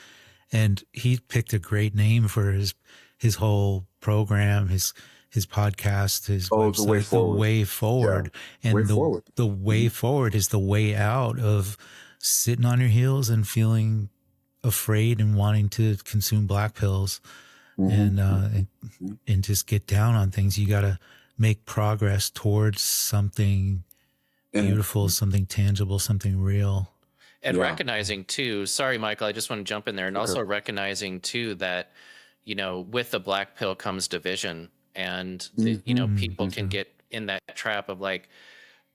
And he picked a great name for his whole program, his podcast, his website, the way forward. Yeah. And the way forward is the way out of sitting on your heels and feeling afraid and wanting to consume black pills and just get down on things. You got to make progress towards something beautiful, something tangible, something real. And recognizing too, sorry, Michael, I just want to jump in there, and also recognizing too that, you know, with the black pill comes division, and you know, people can get in that trap of like,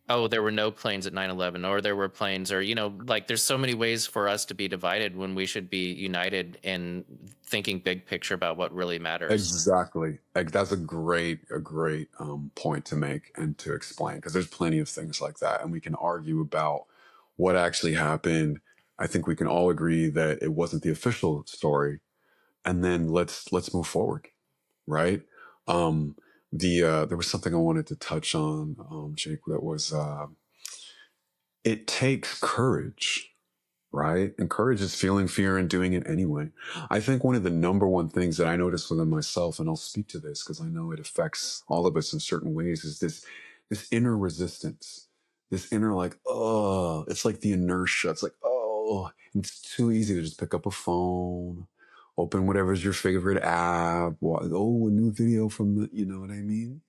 oh, there were no planes at 9/11, or there were planes, or, you know, like there's so many ways for us to be divided when we should be united in thinking big picture about what really matters. Exactly. Like, that's a great point to make and to explain, because there's plenty of things like that, and we can argue about what actually happened. I think we can all agree that it wasn't the official story, and then let's move forward, right? There was something I wanted to touch on, Jake, that was it takes courage, right? And courage is feeling fear and doing it anyway. I think one of the number one things that I notice within myself, and I'll speak to this because I know it affects all of us in certain ways, is this inner resistance, this inner like, oh, it's like the inertia. It's like, oh, it's too easy to just pick up a phone, open whatever's your favorite app, a new video from the, you know what I mean?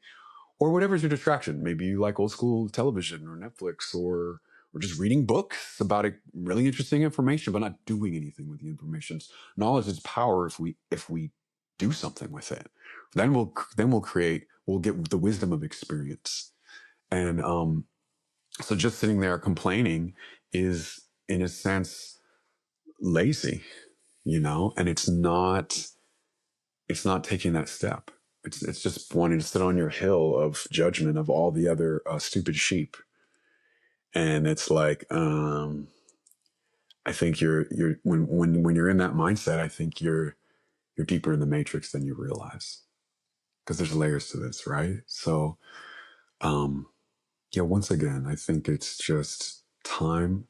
Or whatever's your distraction. Maybe you like old school television or Netflix, or just reading books about really interesting information, but not doing anything with the information. Knowledge is power if we do something with it. Then we'll get the wisdom of experience. And so just sitting there complaining is, in a sense, lazy, you know, and it's not taking that step. It's just wanting to sit on your hill of judgment of all the other stupid sheep. And it's like, I think you're when you're in that mindset, I think you're deeper in the matrix than you realize, because there's layers to this, right? So, yeah, once again, I think it's just time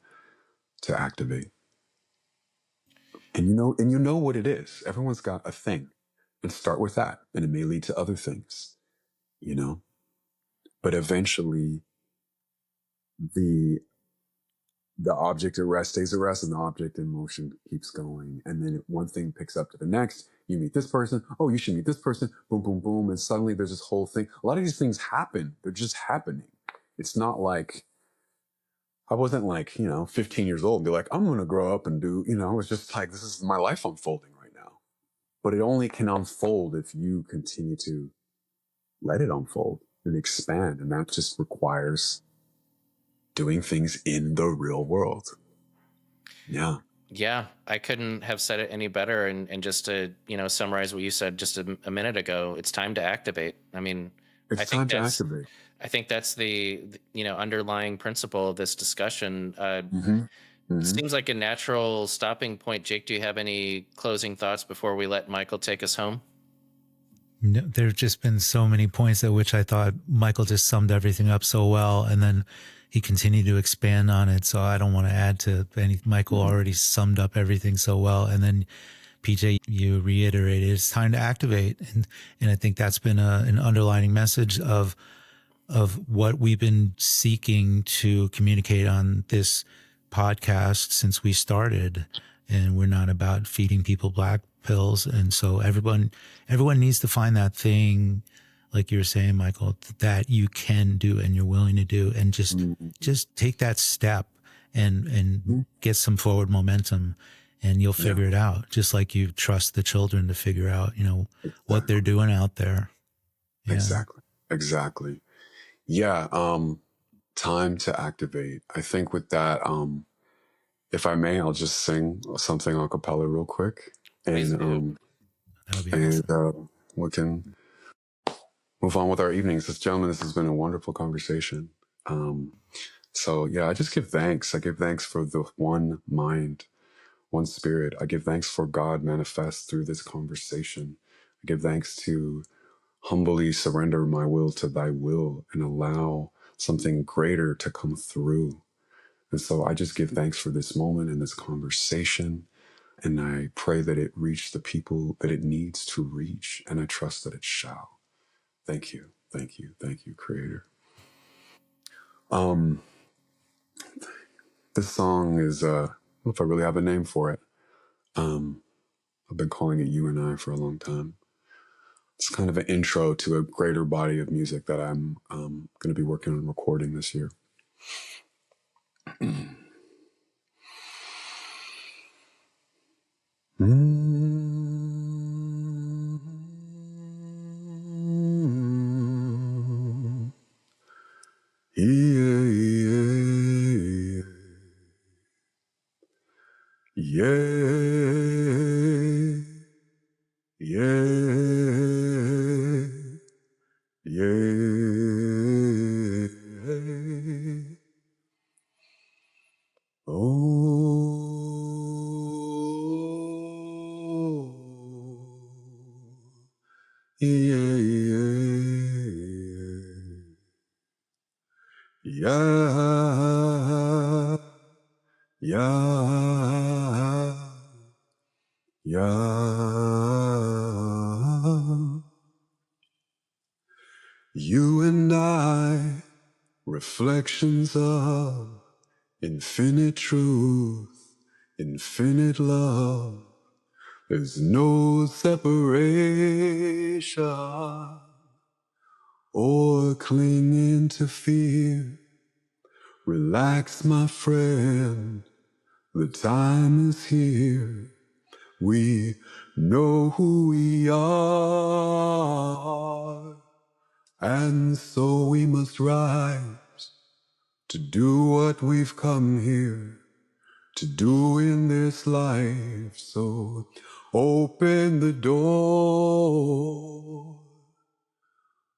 to activate. And you know what it is. Everyone's got a thing, and start with that, and it may lead to other things, you know. But eventually, the the object at rest stays at rest and the object in motion keeps going. And then one thing picks up to the next. You meet this person. Oh, you should meet this person. Boom, boom, boom. And suddenly there's this whole thing. A lot of these things happen. They're just happening. It's not like, I wasn't like, 15 years old and be like, I'm going to grow up and do, it's just like, this is my life unfolding right now. But it only can unfold if you continue to let it unfold and expand. And that just requires doing things in the real world. Yeah. Yeah, I couldn't have said it any better. And just to, summarize what you said just a minute ago, it's time to activate. I mean, It's time to activate. I think that's the underlying principle of this discussion. It seems like a natural stopping point. Jake, do you have any closing thoughts before we let Michael take us home? No, there have just been so many points at which I thought Michael just summed everything up so well, and then he continued to expand on it. So I don't want to add to any. Michael already summed up everything so well, and then PJ, you reiterated it's time to activate, and I think that's been an underlining message of what we've been seeking to communicate on this podcast since we started. And we're not about feeding people black pills. And so everyone needs to find that thing, like you were saying, Michael, that you can do and you're willing to do, and just take that step and get some forward momentum, and you'll figure it out. Just like you trust the children to figure out, what they're doing out there. Yeah. Exactly. Yeah. Time to activate. I think with that, if I may, I'll just sing something a cappella real quick, and awesome. We can move on with our evenings. Gentlemen, this has been a wonderful conversation. So yeah, I just give thanks. I give thanks for the one mind, one spirit. I give thanks for God manifest through this conversation. I give thanks to humbly surrender my will to thy will and allow something greater to come through. And so I just give thanks for this moment and this conversation. And I pray that it reach the people that it needs to reach. And I trust that it shall. Thank you. Thank you. Thank you, Creator. This song is, I don't know if I really have a name for it. I've been calling it You and I for a long time. It's kind of an intro to a greater body of music that I'm going to be working on recording this year. You and I, reflections of infinite truth, infinite love. There's no separation or clinging to fear. Relax, my friend, the time is here. We know who we are, and so we must rise to do what we've come here to do in this life. So open the door,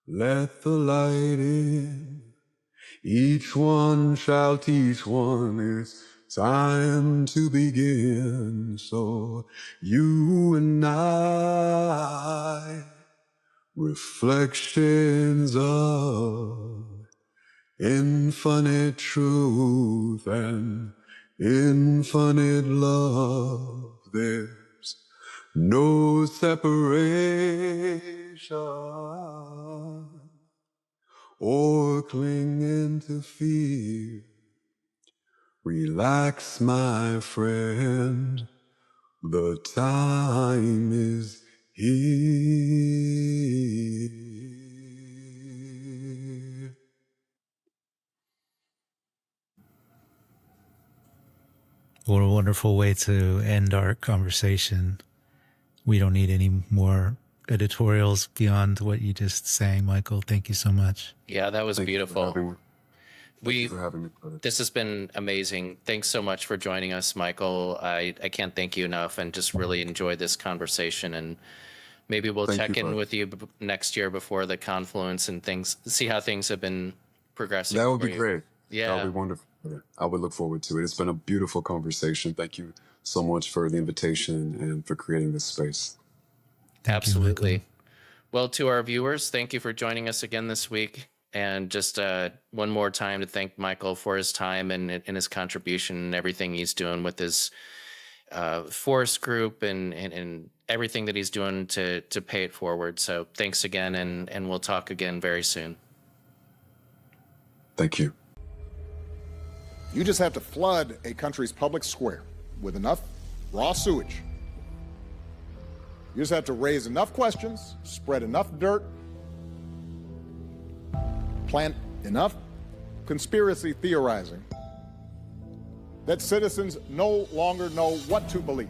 let the light in. Each one shall teach one. It's time to begin. So you and I, reflections of infinite truth and infinite love. There's no separation or clinging to fear. Relax, my friend. The time is here. What a wonderful way to end our conversation. We don't need any more editorials beyond what you just sang, Michael. Thank you so much. Yeah, that was beautiful. Thank you for having me. This has been amazing. Thanks so much for joining us, Michael. I can't thank you enough, and just really enjoyed this conversation. And maybe we'll check in with you next year before the Confluence and things, see how things have been progressing. That would be great. Yeah. That would be wonderful. I would look forward to it. It's been a beautiful conversation. Thank you so much for the invitation and for creating this space. Absolutely. Well, to our viewers, thank you for joining us again this week. And just one more time to thank Michael for his time and his contribution and everything he's doing with his forest group and everything that he's doing to pay it forward. So thanks again, and we'll talk again very soon. Thank you. You just have to flood a country's public square with enough raw sewage. You just have to raise enough questions, spread enough dirt, plant enough conspiracy theorizing that citizens no longer know what to believe.